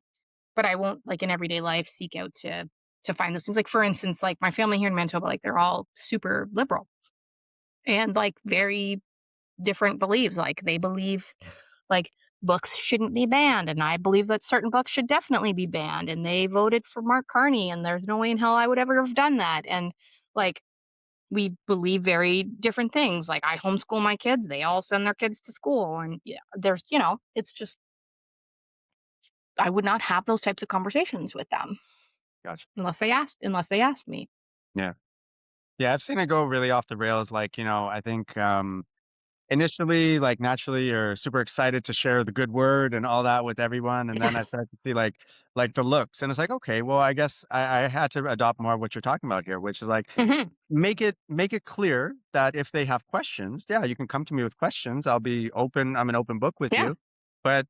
but I won't like in everyday life seek out to find those things. Like for instance, like my family here in Manitoba, like they're all super liberal and like very different beliefs. Like they believe like books shouldn't be banned, and I believe that certain books should definitely be banned. And they voted for Mark Carney, and there's no way in hell I would ever have done that. And like we believe very different things. Like I homeschool my kids, they all send their kids to school. And yeah, there's, it's just, I would not have those types of conversations with them Gotcha. unless they asked me. Yeah. Yeah, I've seen it go really off the rails. Like, I think initially, like, naturally, you're super excited to share the good word and all that with everyone, and then I start to see, like, the looks, and it's like, "Okay, well, I guess I had to adopt more of what you're talking about here," which is, like, Mhm. make it clear that if they have questions, yeah, you can come to me with questions. I'll be open. I'm an open book with Yeah. you. But,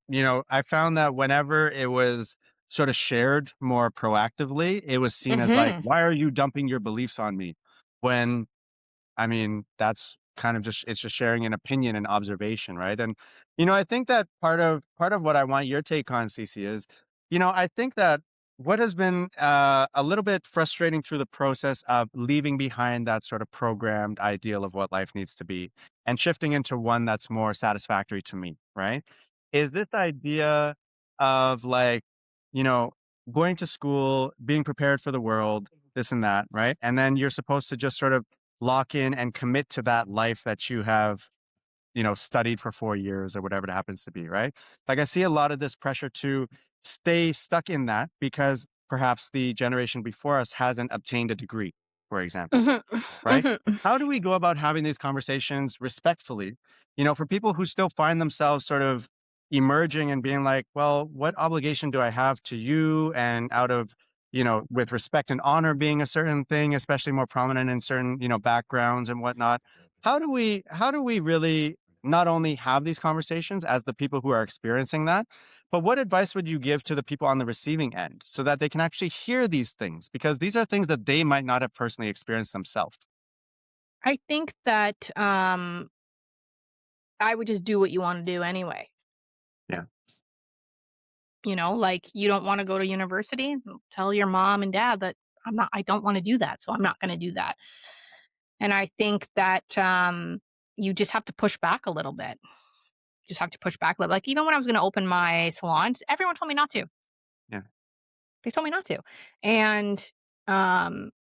I found that whenever it was sort of shared more proactively, it was seen as like, Mhm. why are you dumping your beliefs on me? When I mean, that's kind of just it's just sharing an opinion and observation, right? And I think that part of what I want your take on, Cece, is, I think that what has been a little bit frustrating through the process of leaving behind that sort of programmed ideal of what life needs to be and shifting into one that's more satisfactory to me, right? Is this idea of like, you know, going to school, being prepared for the world, this and that, right? And then you're supposed to just sort of lock in and commit to that life that you have, studied for 4 years or whatever it happens to be, right? Like I see a lot of this pressure to stay stuck in that because perhaps the generation before us hasn't obtained a degree, for example, Mhm. right? Mhm. How do we go about having these conversations respectfully, for people who still find themselves sort of emerging and being like, well, what obligation do I have to you? And out of, with respect and honor being a certain thing, especially more prominent in certain, backgrounds and whatnot. How do we really not only have these conversations as the people who are experiencing that, but what advice would you give to the people on the receiving end so that they can actually hear these things? Because these are things that they might not have personally experienced themselves. I think that, I would just do what you wanna do anyway. Yeah. Like, you don't wanna go to university? Tell your mom and dad that I don't wanna do that, so I'm not gonna do that. And I think that, you just have to push back a little bit. Just have to push back a little. Like, even when I was gonna open my salons, everyone told me not to. Yeah. They told me not to. And,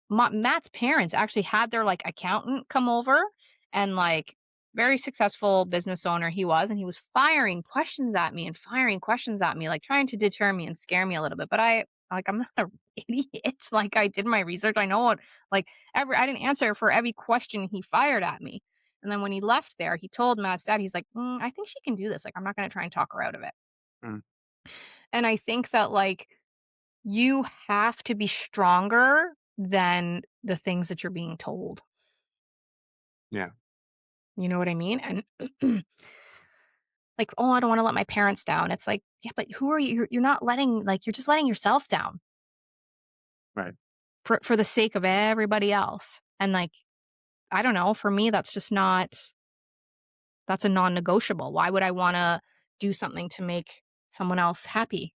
Matt's parents actually had their, like, accountant come over and, like, very successful business owner he was, and he was firing questions at me, like, trying to deter me and scare me a little bit, but I'm not an idiot. Like, I did my research. I know what, like, I didn't answer for every question he fired at me. And then when he left there, he told Matt's dad, he's like, I think she can do this. Like, I'm not gonna try and talk her out of it." Mm. And I think that, like, you have to be stronger than the things that you're being told. Yeah. You know what I mean? And like, "Oh, I don't wanna let my parents down." It's like, "Yeah, but who are you? You're not letting, like, you're just letting yourself down Right. for the sake of everybody else." And, like, I don't know, for me, that's a non-negotiable. Why would I wanna do something to make someone else happy?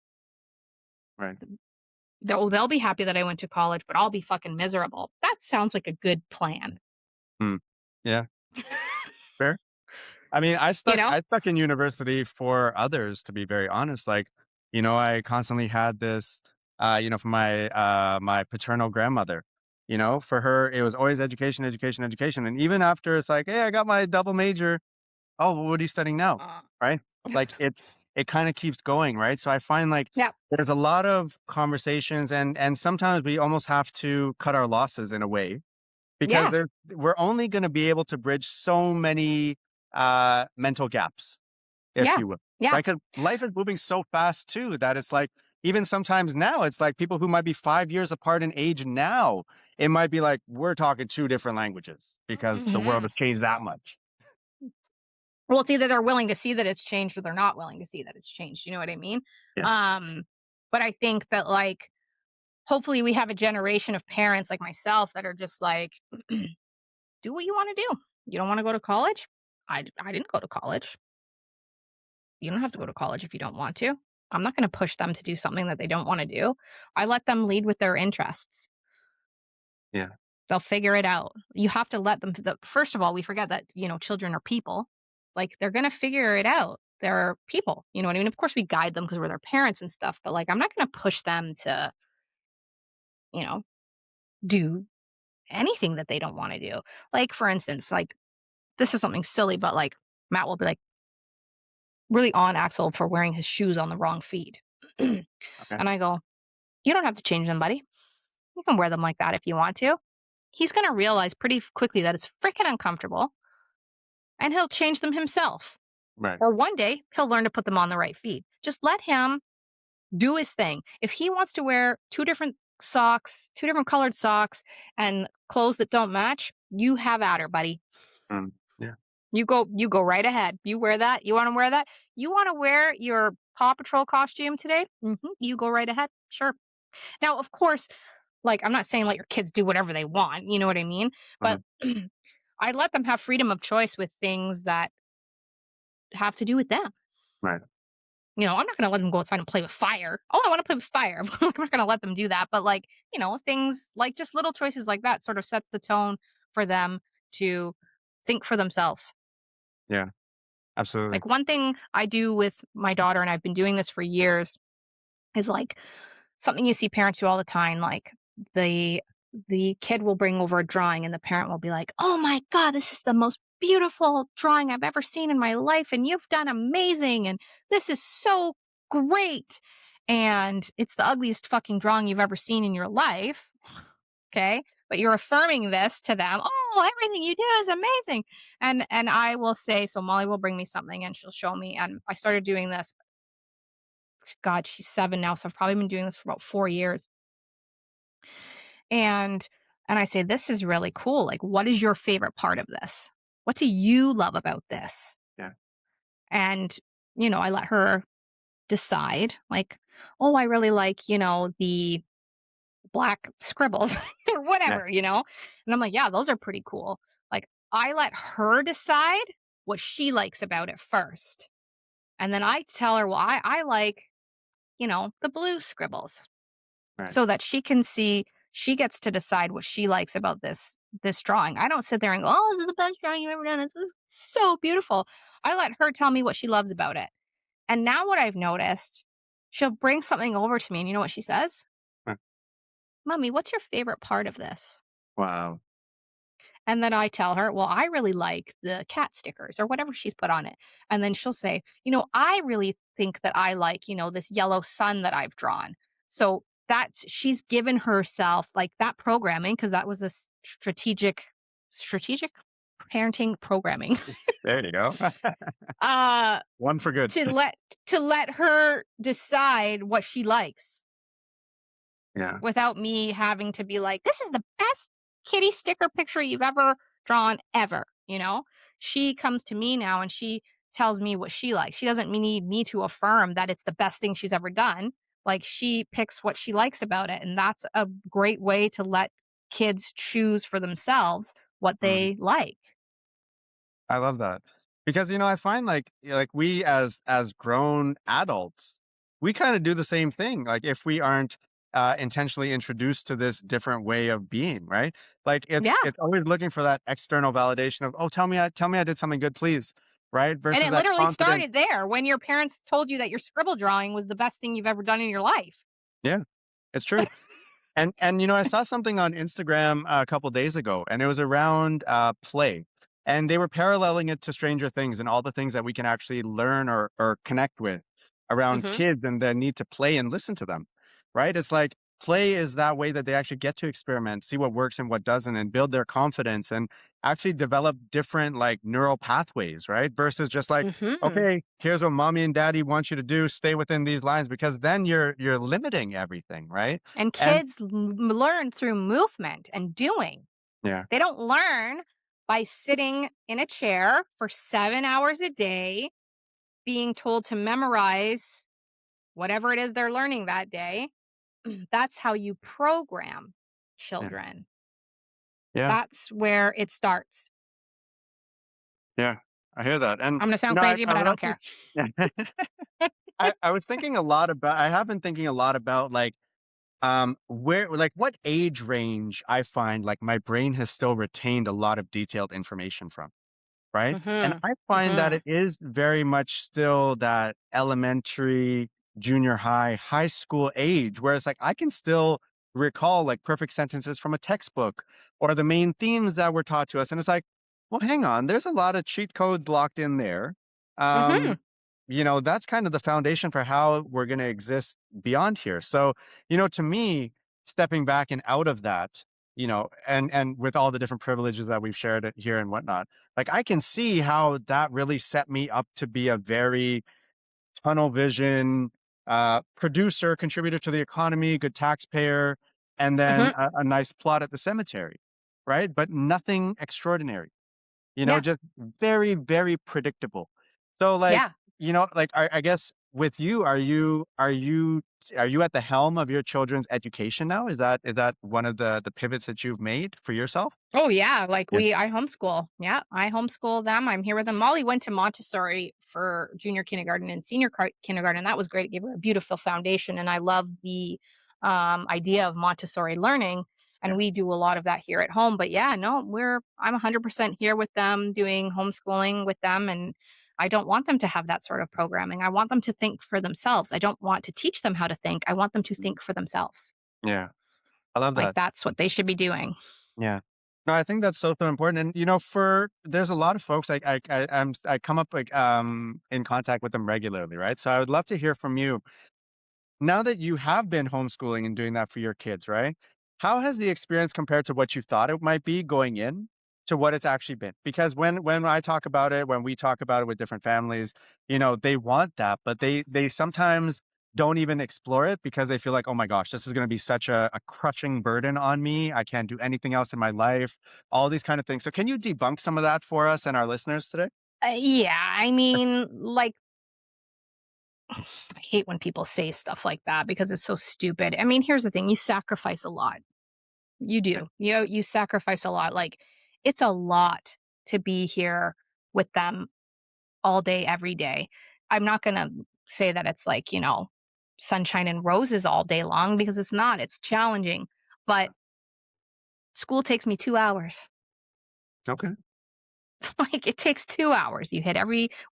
Right. They'll be happy that I went to college, but I'll be fucking miserable. That sounds like a good plan. Mm. Yeah. Fair. I mean, I You stuck know? I stuck in university for others, to be very honest. Like, I constantly had this, from my paternal grandmother. For her, it was always education, education, education. And even after it's like, hey, I got my double major. Oh, well, what are you studying now? Uh, Right? Like it kind of keeps going, right? So I find like yeah. there's a lot of conversations and sometimes we almost have to cut our losses in a way because Yeah. we're only gonna be able to bridge so many, mental gaps, if Yeah. you will, Yeah. right? Because life is moving so fast too that it's like even sometimes now, it's like people who might be 5 years apart in age now, it might be like, we're talking 2 different languages because the world Mhm. has changed that much. Well, it's either they're willing to see that it's changed or they're not willing to see that it's changed, you know what I mean? Yeah, Um, but I think that, like, hopefully we have a generation of parents like myself that are just like, "Do what you wanna do. You don't wanna go to college? I didn't go to college. You don't have to go to college if you don't want to. I'm not gonna push them to do something that they don't wanna do. I let them lead with their interests. yeah, They'll figure it out. You have to let them first of all, we forget that, children are people. Like, they're gonna figure it out. They're people, you know what I mean? Of course, we guide them because 'cause we're their parents and stuff, but, like, I'm not gonna push them to, you know, do anything that they don't wanna do. Like, for instance, like, this is something silly, but, like, Matt will be, like, really on Axel for wearing his shoes on the wrong feet. okay, And I go, "You don't have to change them, buddy. You can wear them like that if you want to." He's gonna realize pretty quickly that it's freaking uncomfortable. and he'll change them himself. Right. Or one day he'll learn to put them on the right feet. Just let him do his thing. If he wants to wear two different socks, two different colored socks, and clothes that don't match, you have at her, buddy. Mm. Yeah. You go right ahead. You wear that. You want to wear that. You want to wear your Paw Patrol costume today? You go right ahead. Sure. Now, of course, like I'm not saying let your kids do whatever they want. You know what I mean? But Mhm. I let them have freedom of choice with things that have to do with them. Right. I'm not gonna let them go outside and play with fire. Oh, I wanna play with fire. I'm not gonna let them do that, but, like, things like just little choices like that sort of sets the tone for them to think for themselves. Yeah. Absolutely. Like, one thing I do with my daughter, and I've been doing this for years, is, like, something you see parents do all the time, like, the the kid will bring over a drawing and the parent will be like, "Oh my god, this is the most beautiful drawing I've ever seen in my life, and you've done amazing, and this is so great." And it's the ugliest fucking drawing you've ever seen in your life, okay? But you're affirming this to them, "Oh, everything you do is amazing." And I will say, so Molly will bring me something and she'll show me, and I started doing this, god, she's 7 now, so I've probably been doing this for about 4 years. And I say, "This is really cool. Like, what is your favorite part of this? What do you love about this?" Yeah. And, I let her decide, like, "Oh, I really like, the black scribbles," or Yeah. whatever. And I'm like, "Yeah, those are pretty cool." Like, I let her decide what she likes about it first. And then I tell her, "Well, I like, the blue scribbles." Right. So that she gets to decide what she likes about this drawing. I don't sit there and go, "Oh, this is the best drawing you've ever done. This is so beautiful." I let her tell me what she loves about it. And now what I've noticed, she'll bring something over to me and you know what she says? Huh. "Mommy, what's your favorite part of this?" Wow. And then I tell her, "Well, I really like the cat stickers," or whatever she's put on it. And then she'll say, "I really think that I like, this yellow sun that I've drawn." So she's given herself like that programming, because that was a strategic parenting programming. There you go. uh One for good. to let to let her decide what she likes Yeah. without me having to be like, "This is the best kitty sticker picture you've ever drawn ever." She comes to me now and she tells me what she likes. She doesn't need me to affirm that it's the best thing she's ever done. Like, she picks what she likes about it. And that's a great way to let kids choose for themselves what Mm. they like. I love that. Because, I find like we as grown adults, we kind of do the same thing. Like if we aren't intentionally introduced to this different way of being, right? Like it's Yeah. it's always looking for that external validation of, oh, tell me I did something good, please. Right? And Versus it that literally confident, started there when your parents told you that your scribble drawing was the best thing you've ever done in your life. yeah, it's true. And I saw something on Instagram a couple days ago, and it was around play, and they were paralleling it to Stranger Things and all the things that we can actually learn or connect with around Mhm. kids and the need to play and listen to them. Right? It's like play is that way that they actually get to experiment, see what works and what doesn't, and build their confidence and actually develop different like neural pathways. Right? Versus just like, Mhm. okay, here's what mommy and daddy want you to do. Stay within these lines, because then you're limiting everything. Right? And And kids learn through movement and doing. yeah. They don't learn by sitting in a chair for 7 hours a day, being told to memorize whatever it is they're learning that day. That's how you program Yeah. children. Yeah. That's where it starts. Yeah. I hear that. And, I'm going to sound crazy, I but I would don't also, care. yeah. I was thinking a lot about, I have been thinking a lot about like, where, like what age range I find like my brain has still retained a lot of detailed information from. Right? And Mhm. I find that Mhm. it is very much still that elementary, junior high, high school age where it's like I can still recall like perfect sentences from a textbook or the main themes that were taught to us. And it's like, well, hang on, there's a lot of cheat codes locked in there. Mhm. Um, that's kind of the foundation for how we're going to exist beyond here. So, to me, stepping back and out of that, and with all the different privileges that we've shared here and whatnot, like I can see how that really set me up to be a very tunnel vision, producer, contributor to the economy, good taxpayer, and then Mhm. a nice plot at the cemetery, right? But nothing extraordinary, Yeah. just very, very predictable. So, like, Yeah. like I guess with you, are you at the helm of your children's education now? Is that one of the pivots that you've made for yourself? Oh, yeah, like, Yeah. I homeschool. Yeah, I homeschool them, I'm here with them. Molly went to Montessori for junior kindergarten and senior kindergarten, that was great, it gave her a beautiful foundation, and I love the, idea of Montessori learning, and Yeah. we do a lot of that here at home, but yeah, no, I'm 100% here with them, doing homeschooling with them, and I don't want them to have that sort of programming, I want them to think for themselves, I don't want to teach them how to think, I want them to Mhm. think for themselves. Yeah. I love Like, that. that's what they should be doing. Yeah. No, I think that's so important. And for there's a lot of folks I come up like in contact with them regularly, right? So I would love to hear from you. Now that you have been homeschooling and doing that for your kids, right? How has the experience compared to what you thought it might be going in to what it's actually been? Because when I talk about it, when we talk about it with different families, they want that, but they sometimes don't even explore it because they feel like, oh my gosh, this is going to be such a crushing burden on me. I can't do anything else in my life, all these kind of things. So can you debunk some of that for us and our listeners today? Yeah, I mean, like, I hate when people say stuff like that because it's so stupid. I mean, here's the thing, you sacrifice a lot. You Yeah. do. You sacrifice a lot. Like, it's a lot to be here with them all day, every day. I'm not gonna say that it's like, sunshine and roses all day long because it's not. It's challenging. But school takes me 2 hours. Okay. Like, it takes 2 hours. We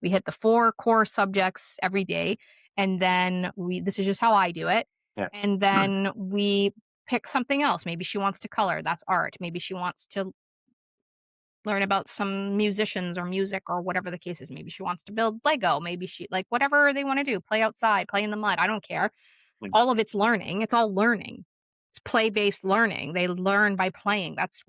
hit the 4 core subjects every day, and then this is just how I do it, Yeah. and then we pick something else. Maybe she wants to color, that's art. Maybe she wants to learn about some musicians or music or whatever the case is. Maybe she wants to build Lego. Maybe she like, whatever they wanna do, play outside, play in the mud, I don't care. Yeah. All of it's learning. It's all learning. It's play-based learning. They learn by playing. That's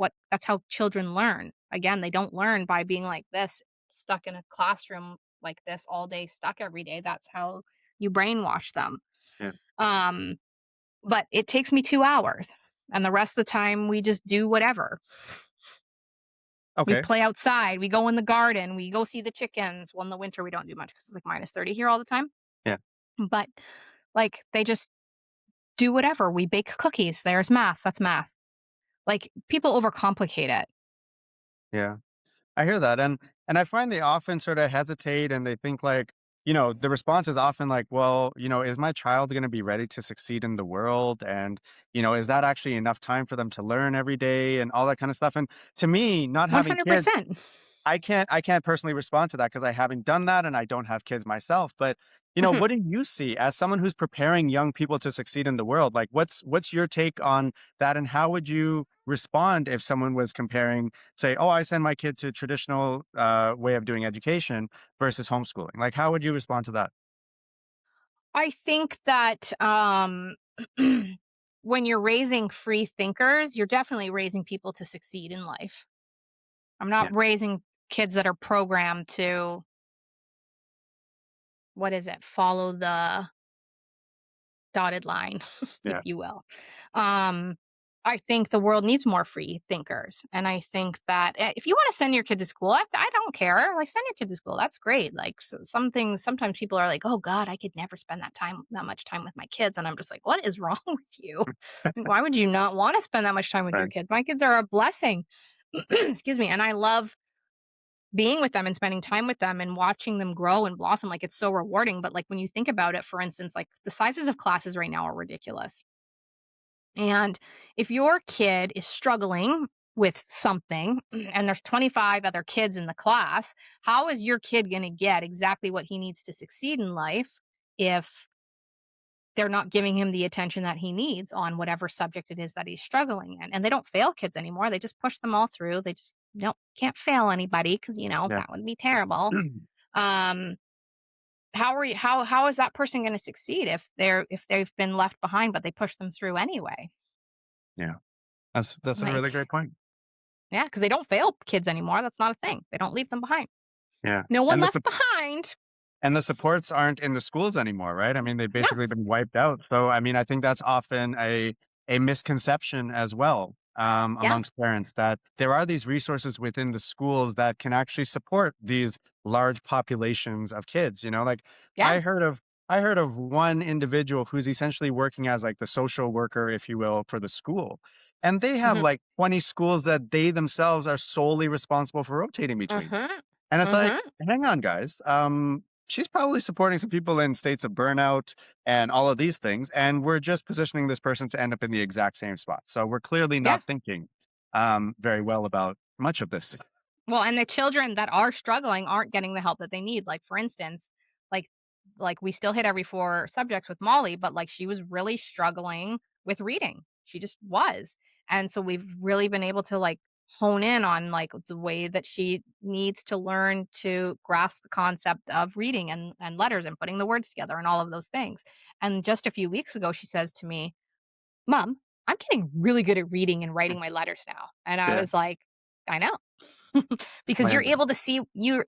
how children learn. Again, they don't learn by being like this, stuck in a classroom like this all day, stuck every day. That's how you brainwash them. Yeah. Um, but it takes me 2 hours, and the rest of the time we just do whatever. We Okay. play outside, we go in the garden, we go see the chickens. Well, in the winter we don't do much because it's like -30 here all the time. Yeah. But like they just do whatever. We bake cookies. There's math. That's math. Like, people overcomplicate it. Yeah. I hear that, and I find they often sort of hesitate, and they think like, the response is often like, well, is my child going to be ready to succeed in the world, and is that actually enough time for them to learn every day and all that kind of stuff. And to me, not having kids, 100%. I can't personally respond to that because I haven't done that and I don't have kids myself. But, Mhm. what do you see as someone who's preparing young people to succeed in the world? Like what's your take on that, and how would you respond if someone was comparing, say, "Oh, I send my kid to traditional way of doing education versus homeschooling." Like how would you respond to that? I think that, when you're raising free thinkers, you're definitely raising people to succeed in life. I'm Yeah. not raising kids that are programmed to, what is it? Follow the dotted line, if Yeah. you will. Um, I think the world needs more free thinkers, and I think that if you want to send your kid to school, I don't care. Like, send your kid to school. That's great. Like, some things. Sometimes people are like, "Oh God, I could never spend that much time with my kids," and I'm just like, "What is wrong with you? Like, why would you not want to spend that much time with your Right. kids? My kids are a blessing." Excuse me, and I love being with them and spending time with them and watching them grow and blossom. Like, it's so rewarding. But like, when you think about it, for instance, like, the sizes of classes right now are ridiculous. And if your kid is struggling with something and there's 25 other kids in the class, how is your kid going to get exactly what he needs to succeed in life if they're not giving him the attention that he needs on whatever subject it is that he's struggling in? And they don't fail kids anymore. They just push them all through. They just can't fail anybody because, Yeah. that would be terrible. Um, how is that person going to succeed if they've been left behind but they push them through anyway? Yeah. That's a really Like, great point. yeah, because they don't fail kids anymore. That's not a thing. They don't leave them behind. Yeah, No one and left behind. the supports aren't in the schools anymore, right? I mean, they've No. basically been wiped out. So, I mean, I think that's often a misconception as well, Yeah. amongst parents, that there are these resources within the schools that can actually support these large populations of kids. Like Yeah. I heard of I heard of one individual who's essentially working as like the social worker, if you will, for the school. And they have Mhm. like 20 schools that they themselves are solely responsible for rotating between. Mhm. And it's like, Mhm. hang on, guys. She's probably supporting some people in states of burnout and all of these things. And we're just positioning this person to end up in the exact same spot. So we're clearly Yeah. not thinking very well about much of this. Well, and the children that are struggling aren't getting the help that they need. Like, for instance, like we still hit every 4 subjects with Molly, but, like, she was really struggling with reading. She just was. And so we've really been able to, like, hone in on, like, the way that she needs to learn to grasp the concept of reading and letters and putting the words together and all of those things. And just a few weeks ago, she says to me, "Mom, I'm getting really good at reading and writing my letters now." And I Yeah. was like, "I know." Because Land it. you're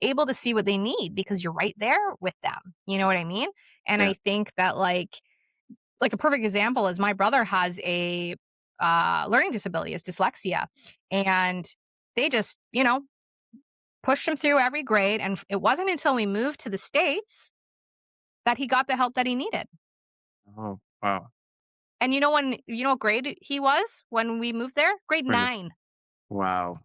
able to see what they need because you're right there with them. You know what I mean? And Yeah. I think that a perfect example is my brother has a learning disability, is dyslexia, and they just, pushed him through every grade. And it wasn't until we moved to the States that he got the help that he needed. Oh, wow. And you know what grade he was when we moved there? Grade Brilliant. 9. Wow.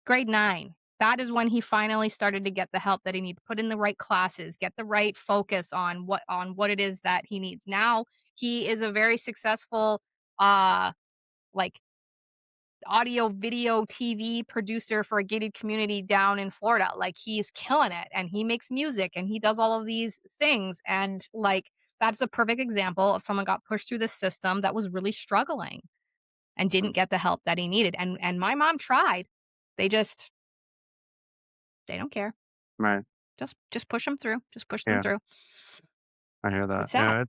Grade 9. That is when he finally started to get the help that he needs, put in the right classes, get the right focus on what it is that he needs. Now he is a very successful like audio, video, TV producer for a gated community down in Florida. Like, he's killing it, and he makes music and he does all of these things, and like, that's a perfect example of someone got pushed through the system that was really struggling and didn't Mm. get the help that he needed. And my mom tried. They just they don't care. Right. Just push them through. Just push them Yeah. through. I hear that. It's sad. Yeah.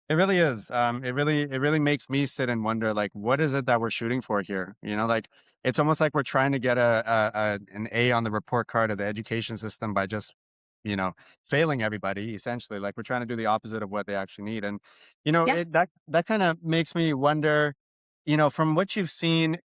It really is. It really makes me sit and wonder, like, what is it that we're shooting for here? Like it's almost like we're trying to get an A on the report card of the education system by just, you know, failing everybody essentially. Like we're trying to do the opposite of what they actually need. And Yeah. that kind of makes me wonder, from what you've seen.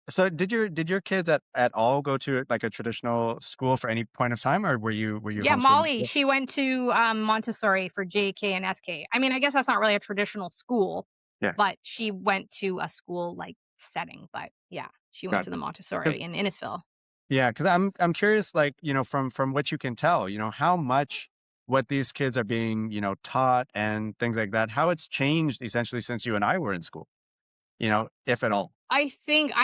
So did your kids at all go to like a traditional school for any point of time, or were you Yeah, homeschooling? Molly, she went to, Montessori for JK and SK. I mean, I guess that's not really a traditional school, Yeah, but she went to a school, like, setting, but yeah, she went to the gotcha. Montessori in Innisfil. Yeah, because I'm curious, like, from what you can tell, how much what these kids are being, taught and things like that, how it's changed essentially since you and I were in school, if at all. I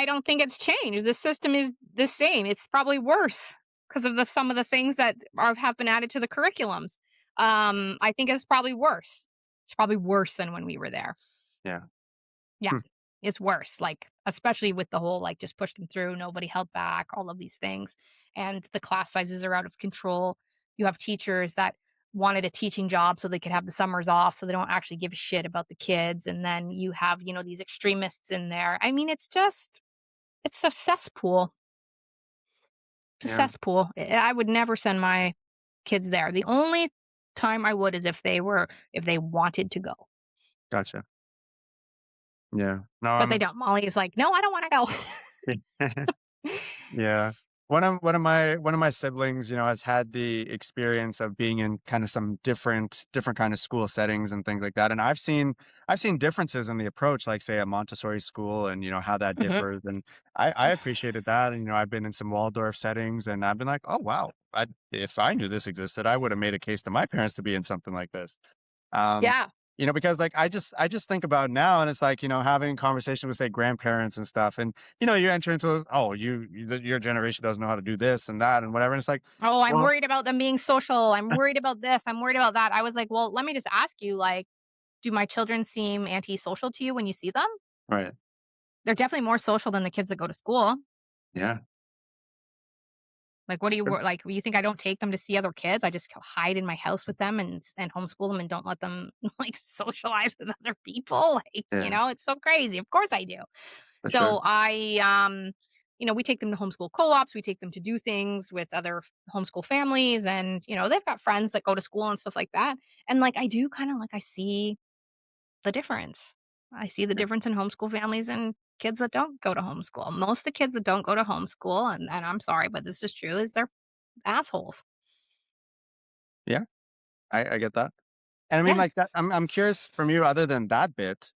don't think it's changed. The system is the same. It's probably worse because of some of the things that have been added to the curriculums. I think it's probably worse. It's probably worse than when we were there. Yeah. Yeah, Hmm. it's worse, like, especially with the whole, like, just push them through, nobody held back, all of these things, and the class sizes are out of control. You have teachers that wanted a teaching job so they could have the summers off, so they don't actually give a shit about the kids, and then you have, these extremists in there. I mean, it's a cesspool. It's a Yeah. cesspool. I would never send my kids there. The only time I would is if they wanted to go, Gotcha. Yeah. No, but they don't. Molly is like, "No, I don't wanna go." Yeah. One of my siblings, has had the experience of being in kind of some different kind of school settings and things like that. And I've seen differences in the approach, like say a Montessori school and how that Mhm. differs. And I appreciated that. And I've been in some Waldorf settings and I've been like, oh wow, if I knew this existed, I would have made a case to my parents to be in something like this. Um, Yeah. because like I just think about now and it's like, having conversation with say grandparents and stuff. And you enter into those, oh, your generation doesn't know how to do this and that and whatever. And it's like, "Oh, I'm well, worried about them being social. I'm worried about this. I'm worried about that." I was like, "Well, let me just ask you, like, do my children seem antisocial to you when you see them?" right. They're definitely more social than the kids that go to school. Yeah. Like, what do you like? You think I don't take them to see other kids? I just hide in my house with them and homeschool them and don't let them like socialize with other people. Like, Yeah, it's so crazy. Of course I do. for sure. So we take them to homeschool co-ops. We take them to do things with other homeschool families, and they've got friends that go to school and stuff like that. And like, I do kind of like I see the difference. I see the Yeah. difference in homeschool families and kids that don't go to homeschool. Most of the kids that don't go to homeschool, and I'm sorry, but this is true, is they're assholes. Yeah, I get that. And I mean, Yeah, like that, I'm curious from you, other than that bit,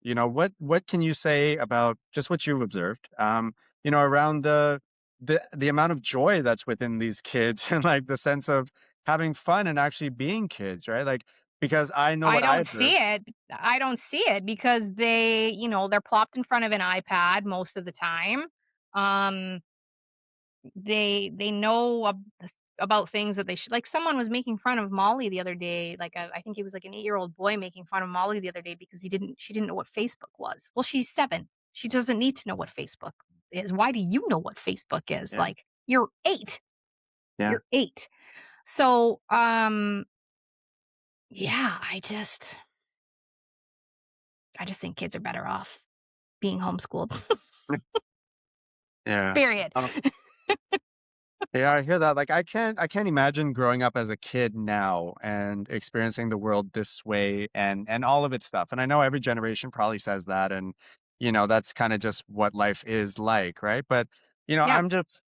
what can you say about just what you've observed, around the amount of joy that's within these kids and like the sense of having fun and actually being kids, right? Like, because I know I what I don't see observed. it. I don't see it because they're plopped in front of an iPad most of the time. Um, they know about things that they should like. Someone was making fun of Molly the other day. Like, I think he was like an 8-year-old boy making fun of Molly the other day because she didn't know what Facebook was. Well, she's 7. She doesn't need to know what Facebook is. Why do you know what Facebook is? Yeah, Like, you're 8. yeah. You're 8. So, yeah, I just think kids are better off being homeschooled. Yeah. Period. Yeah, I hear that. Like I can't imagine growing up as a kid now and experiencing the world this way and all of its stuff. And I know every generation probably says that and that's kind of just what life is like, right? But Yeah.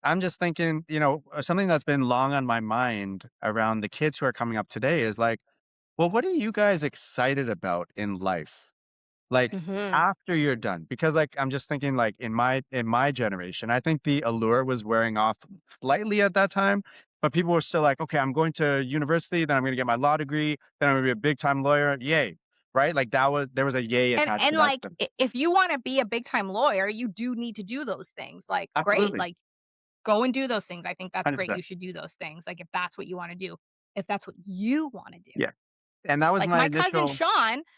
I'm just thinking, something that's been long on my mind around the kids who are coming up today is like, well, what are you guys excited about in life? Like, Mhm. after you're done, because, like, I'm just thinking, like, in my generation, I think the allure was wearing off slightly at that time, but people were still like, "Okay, I'm going to university, then I'm gonna get my law degree, then I'm gonna be a big time lawyer, yay." Right? Like, there was a yay attached And to that like, stuff. if you wanna be a big time lawyer, you do need to do those things. Like, great, Absolutely. like, go and do those things. I think that's great. 100%. You should do those things, like, if that's what you wanna do. If that's what you wanna do. Yeah. And that was Like, my initial.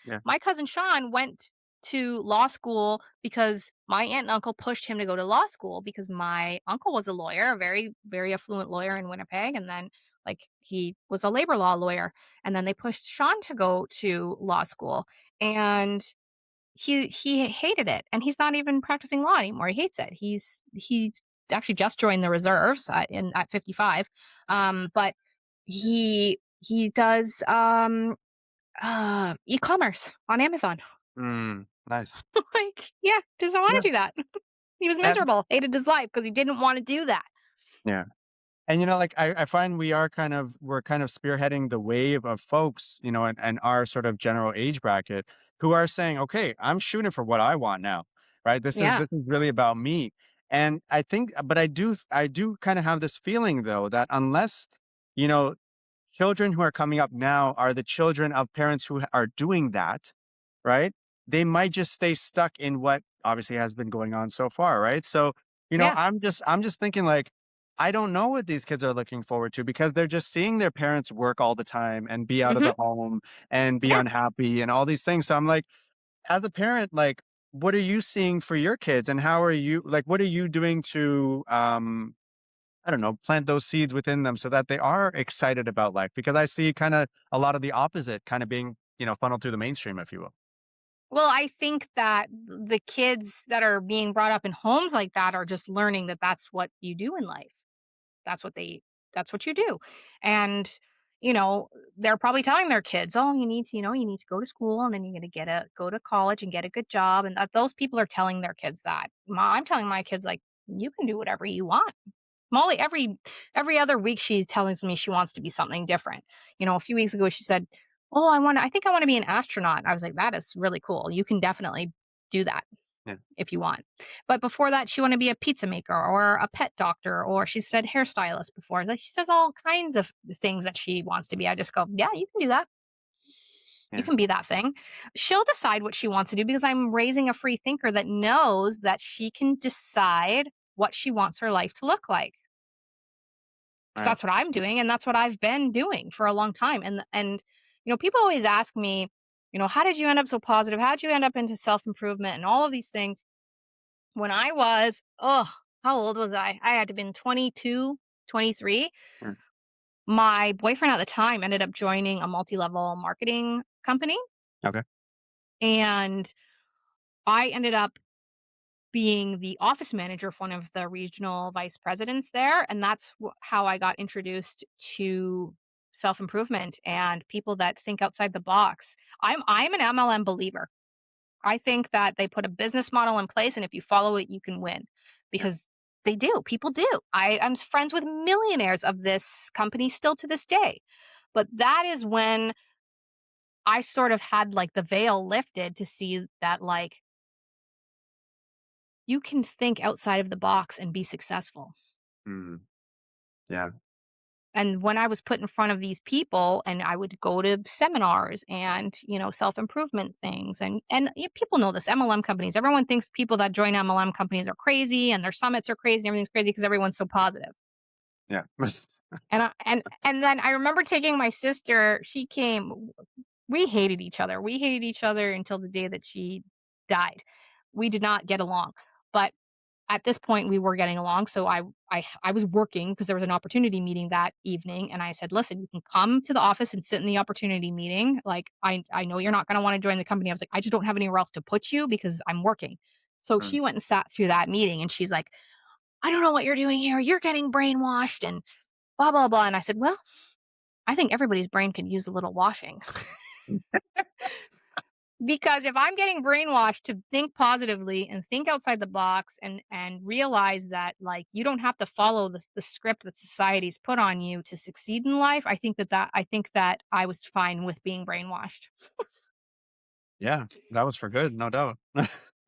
Yeah. my cousin Sean went to law school because my aunt and uncle pushed him to go to law school because my uncle was a lawyer, a very, very affluent lawyer in Winnipeg, and then, like, he was a labor law lawyer, and then they pushed Sean to go to law school, and he hated it, and he's not even practicing law anymore. He hates it. He's actually just joined the reserves at 55, but he does e-commerce on Amazon. Nice. Like, yeah, doesn't want Yeah. to do that. He was And miserable, hated his life because he didn't want to do that. yeah. And like I find we're kind of spearheading the wave of folks, and our sort of general age bracket who are saying, okay, I'm shooting for what I want now. Right. This is Yeah. this is really about me. And I think but I do kind of have this feeling though that unless, you know, children who are coming up now are the children of parents who are doing that, right? They might just stay stuck in what obviously has been going on so far, right? So, Yeah. I'm just thinking like I don't know what these kids are looking forward to because they're just seeing their parents work all the time and be out of Mhm. the home and be Yeah. unhappy and all these things. So I'm like, as a parent, like, what are you seeing for your kids and how are you like what are you doing to I don't know, plant those seeds within them so that they are excited about life? Because I see kind of a lot of the opposite kind of being, funneled through the mainstream, if you will. Well, I think that the kids that are being brought up in homes like that are just learning that that's what you do in life. That's what they that's what you do. And, they're probably telling their kids, "Oh, you need to go to school and then you're gonna go to college and get a good job." And that those people are telling their kids that. I'm telling my kids, like, you can do whatever you want. Molly, every other week she tells me she wants to be something different. A few weeks ago she said, "Oh, I think I want to be an astronaut." I was like, "That is really cool. You can definitely do that Yeah. if you want." But before that, she wanted to be a pizza maker or a pet doctor, or she said hairstylist before. Like, she says all kinds of things that she wants to be. I just go, "Yeah, you can do that. You Yeah. can be that thing." She'll decide what she wants to do because I'm raising a free thinker that knows that she can decide what she wants her life to look like. 'Cause Right. that's what I'm doing, and that's what I've been doing for a long time, and people always ask me, "How did you end up so positive? How did you end up into self-improvement?" and all of these things. When I was how old was I? I had to been 22. 23, Mm, my boyfriend at the time ended up joining a multi-level marketing company, okay. and I ended up being the office manager for one of the regional vice presidents there, and that's how I got introduced to self-improvement and people that think outside the box. I'm an MLM believer. I think that they put a business model in place, and if you follow it, you can win Yeah. because they do. People do. I'm friends with millionaires of this company still to this day. But that is when I sort of had like the veil lifted to see that like you can think outside of the box and be successful. Mm, yeah. And when I was put in front of these people and I would go to seminars and, self-improvement things people know this, MLM companies, everyone thinks people that join MLM companies are crazy and their summits are crazy and everything's crazy because everyone's so positive. Yeah. And then I remember taking my sister, she came, we hated each other. We hated each other until the day that she died. We did not get along. But at this point we were getting along, so I was working because there was an opportunity meeting that evening, and I said, "Listen, you can come to the office and sit in the opportunity meeting. Like, I know you're not gonna wanna join the company." I was like, "I just don't have anywhere else to put you because I'm working." So Mm, she went and sat through that meeting, and she's like, "I don't know what you're doing here. You're getting brainwashed and blah, blah, blah." And I said, "Well, I think everybody's brain could use a little washing." Because if I'm getting brainwashed to think positively and think outside the box and realize that like you don't have to follow the script that society's put on you to succeed in life, I think that I was fine with being brainwashed. yeah. That was for good, no doubt.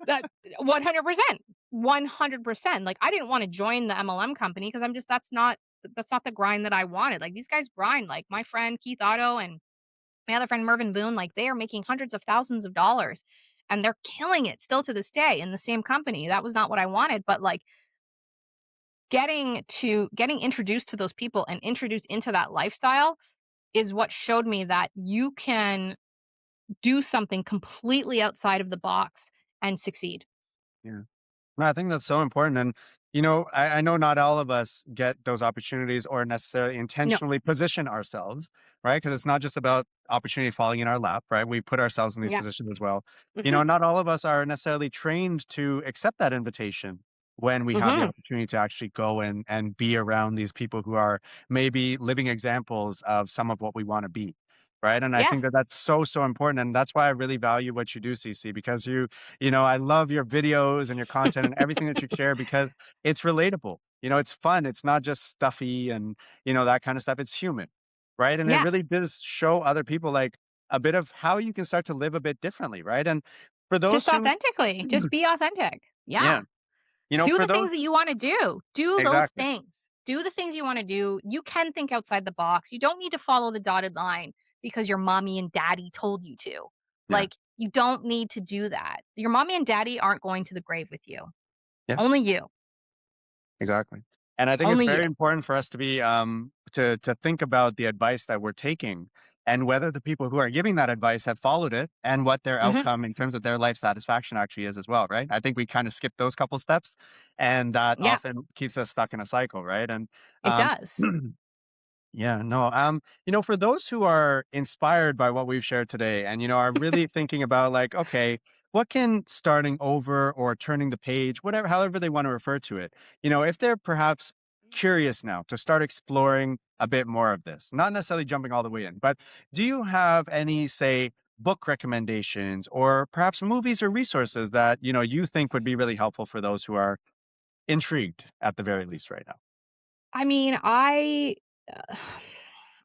That 100%. 100%. Like I didn't want to join the MLM company because that's not the grind that I wanted. Like these guys grind. Like my friend Keith Otto and my other friend Mervyn Boone, like they are making hundreds of thousands of dollars and they're killing it still to this day in the same company. That was not what I wanted, but like getting introduced to those people and introduced into that lifestyle is what showed me that you can do something completely outside of the box and succeed. Yeah. No, I think that's so important. And, I know not all of us get those opportunities or necessarily No. intentionally position ourselves, right? Because it's not just about opportunity falling in our lap, right? We put ourselves in these Yeah. positions as well. Mhm. Not all of us are necessarily trained to accept that invitation when we have the Mhm. opportunity to actually go and be around these people who are maybe living examples of some of what we want to be. Right. And I Yeah. think that that's so, so important. And that's why I really value what you do, CC, because I love your videos and your content and everything that you share because it's relatable. It's fun. It's not just stuffy and, that kind of stuff. It's human. Right. And it Yeah. really does show other people like a bit of how you can start to live a bit differently. Right. And for those Just who, authentically. Just be authentic. Yeah. yeah, Do for the those, things that you wanna do. Do those exactly. things. Do the things you wanna do. You can think outside the box. You don't need to follow the dotted line because your mommy and daddy told you to. Yeah. Like, you don't need to do that. Your mommy and daddy aren't going to the grave with you. Yeah. Only you. Exactly. And I think it's Only you. very important for us to be to think about the advice that we're taking and whether the people who are giving that advice have followed it and what their Mhm. outcome in terms of their life satisfaction actually is as well, right? I think we kind of skip those couple steps and that Yeah, often keeps us stuck in a cycle, right? And it um does. Yeah, no. For those who are inspired by what we've shared today and, are really thinking about like, okay, what can starting over or turning the page, whatever, however they want to refer to it, if they're perhaps curious now to start exploring a bit more of this, not necessarily jumping all the way in, but do you have any, say, book recommendations or perhaps movies or resources that, you think would be really helpful for those who are intrigued at the very least right now? I mean, uh,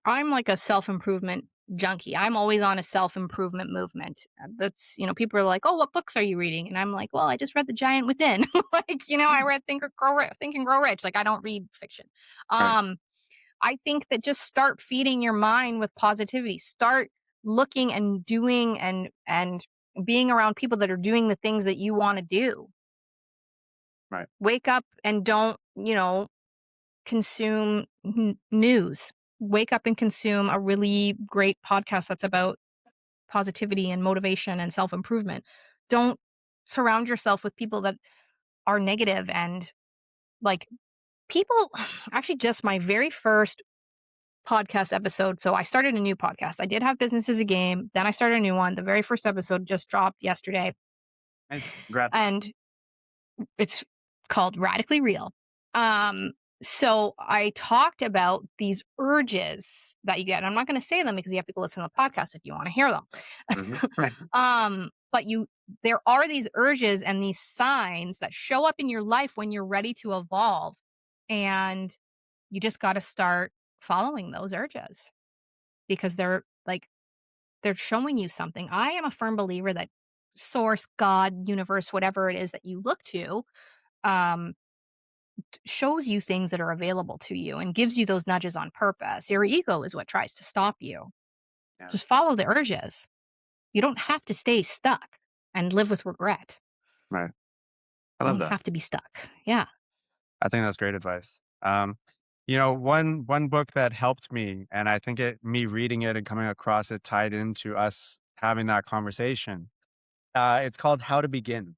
I'm like a self-improvement junkie. I'm always on a self-improvement movement. That's, people are like, "Oh, what books are you reading?" And I'm like, "Well, I just read The Giant Within." Like, I read Think and Grow Rich. Like, I don't read fiction. Right, Um, I think that just start feeding your mind with positivity. Start looking and doing and being around people that are doing the things that you want to do. right, Wake up and don't, consume news. Wake up and consume a really great podcast that's about positivity and motivation and self improvement. Don't surround yourself with people that are negative and like people actually just my very first podcast episode. So I started a new podcast. I did have business as a game. Then I started a new one. The very first episode just dropped yesterday, Amazing. Congrats. and it's called Radically Real. Um, so I talked about these urges that you get. And I'm not going to say them because you have to go listen to the podcast if you want to hear them. Mhm. Right. But there are these urges and these signs that show up in your life when you're ready to evolve. And you just got to start following those urges because they're showing you something. I am a firm believer that source, God, universe, whatever it is that you look to, um, shows you things that are available to you and gives you those nudges on purpose. Your ego is what tries to stop you. Yeah. Just follow the urges. You don't have to stay stuck and live with regret. Right. I You love don't that. have to be stuck. Yeah. I think that's great advice. One book that helped me, and I think me reading it and coming across it tied into us having that conversation. It's called How to Begin,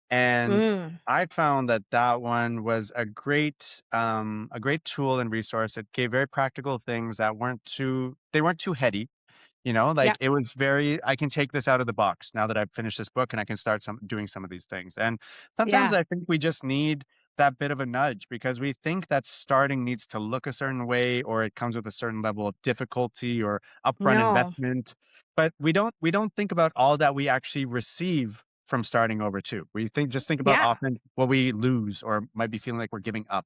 and Mm. I found that that one was a great tool and resource. It gave very practical things that weren't too heady. Yeah. It was very, I can take this out of the box now that I've finished this book and I can start doing some of these things. And sometimes Yeah. I think we just need that bit of a nudge because we think that starting needs to look a certain way or it comes with a certain level of difficulty or upfront No. investment. But we don't think about all that we actually receive from starting over too. Just think about Yeah. often what we lose or might be feeling like we're giving up.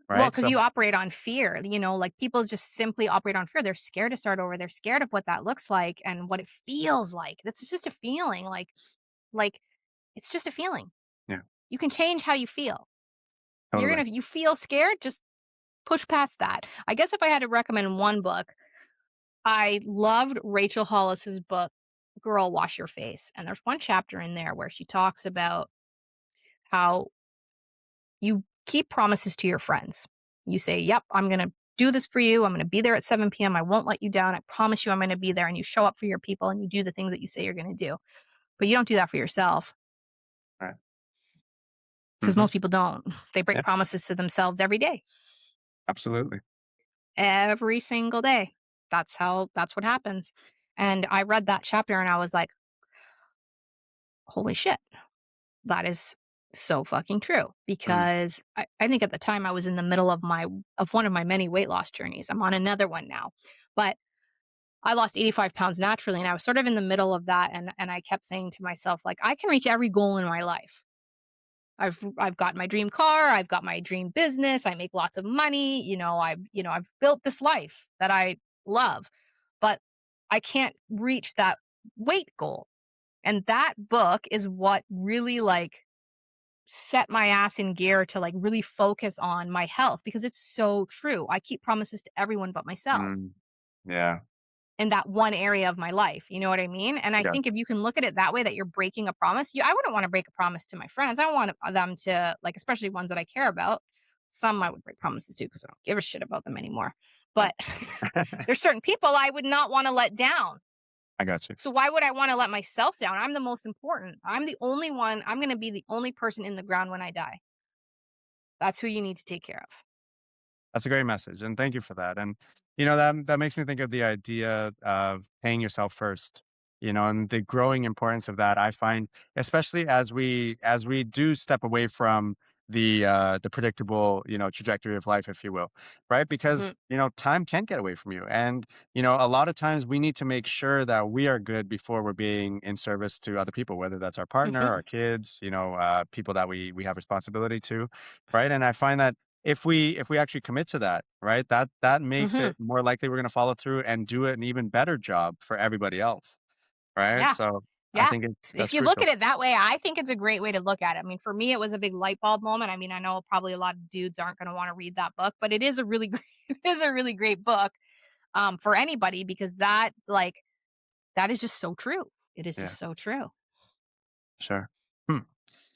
Well, Right. because So you operate on fear, like people just simply operate on fear. They're scared to start over. They're scared of what that looks like and what it feels like. That's just a feeling. Like it's just a feeling. yeah, You can change how you feel. totally. You feel scared, just push past that. I guess if I had to recommend one book, I loved Rachel Hollis's book, Girl, Wash Your Face. And there's one chapter in there where she talks about how you keep promises to your friends. You say, "Yep, I'm going to do this for you. I'm going to be there at 7 p.m. I won't let you down. I promise you I'm going to be there." And you show up for your people and you do the things that you say you're going to do. But you don't do that for yourself Right. because Hmm. most people don't. They break Yeah, promises to themselves every day, absolutely. every single day. That's what happens. And I read that chapter and I was like, holy shit, that is so fucking true. Mm, Because I think at the time I was in the middle of one of my many weight loss journeys. I'm on another one now. But I lost 85 pounds naturally, and I was sort of in the middle of that, and I kept saying to myself, like, I can reach every goal in my life. I've got my dream car, I've got my dream business, I make lots of money, I've built this life that I love, but I can't reach that weight goal. And that book is what really like set my ass in gear to like really focus on my health because it's so true. I keep promises to everyone but myself mm, yeah, in that one area of my life. You know what I mean? And I I got think if you can look at it that way, that you're breaking a promise, I wouldn't want to break a promise to my friends. I don't want them to, like, especially ones that I care about. Some I would break promises to because I don't give a shit about them anymore. right. But there's certain people I would not want to let down. I got you. So why would I want to let myself down? I'm the most important. I'm the only one. I'm going to be the only person in the ground when I die. That's who you need to take care of. That's a great message, and thank you for that. And that makes me think of the idea of paying yourself first. And the growing importance of that. I find, especially as we do step away from the predictable trajectory of life, if you will, right? Hmm. Because time can get away from you, and a lot of times we need to make sure that we are good before we're being in service to other people, whether that's our partner, Hmm. our kids, people that we have responsibility to, right? And I find that if we actually commit to that, right, that makes Hmm. it more likely we're gonna follow through and do an even better job for everybody else, right? Yeah. So, I Yeah. think If that's you look at crucial. it that way, I think it's a great way to look at it. I mean, for me, it was a big light bulb moment. I mean, I know probably a lot of dudes aren't going to want to read that book, but it is a really great, it is a really great book for anybody because that is just so true. It is Yeah, just so true. sure. Hmm.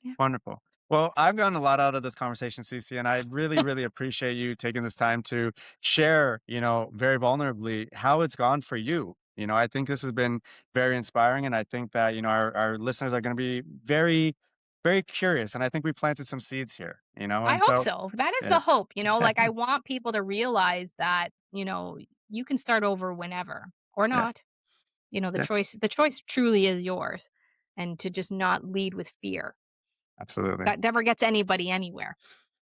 Yeah. Wonderful. Well, I've gotten a lot out of this conversation, Cece, and I really, really appreciate you taking this time to share, very vulnerably how it's gone for you. I think this has been very inspiring, and I think that, our listeners are going to be very very curious, and I think we planted some seeds here, I and hope so so. That is yeah. the hope, like, I want people to realize that, you can start over whenever or Yeah, not. The yeah, choice truly is yours, and to just not lead with fear. absolutely. That never gets anybody anywhere.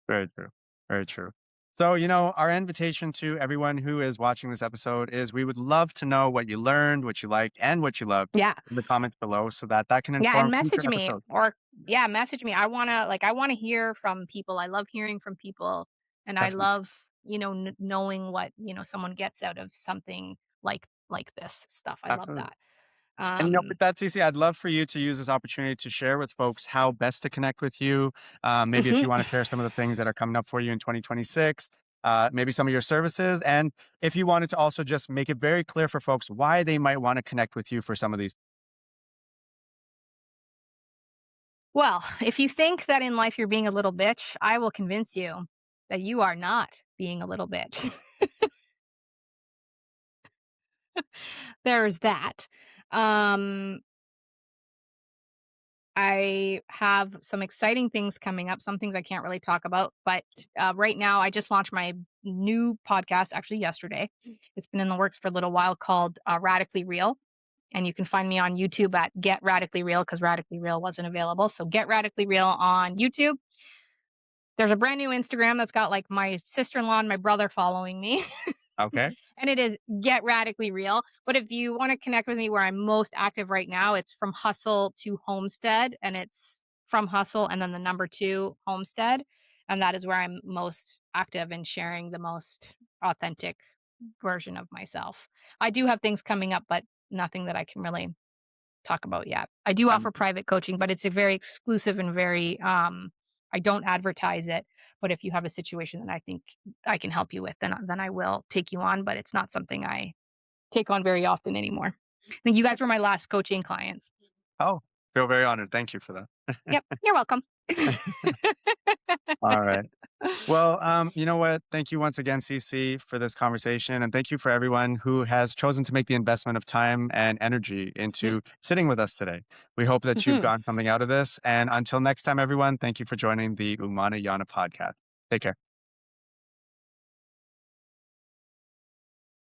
Very true. Very true. So, our invitation to everyone who is watching this episode is we would love to know what you learned, what you liked, and what you loved Yeah. in the comments below so that that can Yeah, and inform future message me episodes. or yeah, message me. I wanna hear from people. I love hearing from people, and I Definitely. love, knowing what, someone gets out of something like this stuff. I love Absolutely. that. And Um with that, Cece, I'd love for you to use this opportunity to share with folks how best to connect with you. Maybe if mhm. you want to share some of the things that are coming up for you in 2026, maybe some of your services. And if you wanted to also just make it very clear for folks why they might want to connect with you for some of these. Well, if you think that in life you're being a little bitch, I will convince you that you are not being a little bitch. There's that. Um, I have some exciting things coming up, some things I can't really talk about, but right now I just launched my new podcast actually yesterday. It's been in the works for a little while called Radically Real. And you can find me on YouTube at Get Radically Real because Radically Real wasn't available. So Get Radically Real on YouTube. There's a brand new Instagram that's got like my sister in law and my brother following me. Okay. And it is Get Radically Real. But if you want to connect with me where I'm most active right now, it's From Hustle to Homestead. And it's From Hustle and then the number two Homestead. And that is where I'm most active in sharing the most authentic version of myself. I do have things coming up, but nothing that I can really talk about yet. I do offer Um, private coaching, but it's a very exclusive and very I don't advertise it, but if you have a situation that I think I can help you with, then I will take you on, but it's not something I take on very often anymore. I think you guys were my last coaching clients. oh, feel very honored. Thank you for that. Yep, you're welcome. All right. Well, you know what? Thank you once again, CC, for this conversation. And thank you for everyone who has chosen to make the investment of time and energy Mm, into sitting with us today. We hope that you've mhm. gotten something out of this. And until next time, everyone, thank you for joining the Umana Yana podcast. Take care.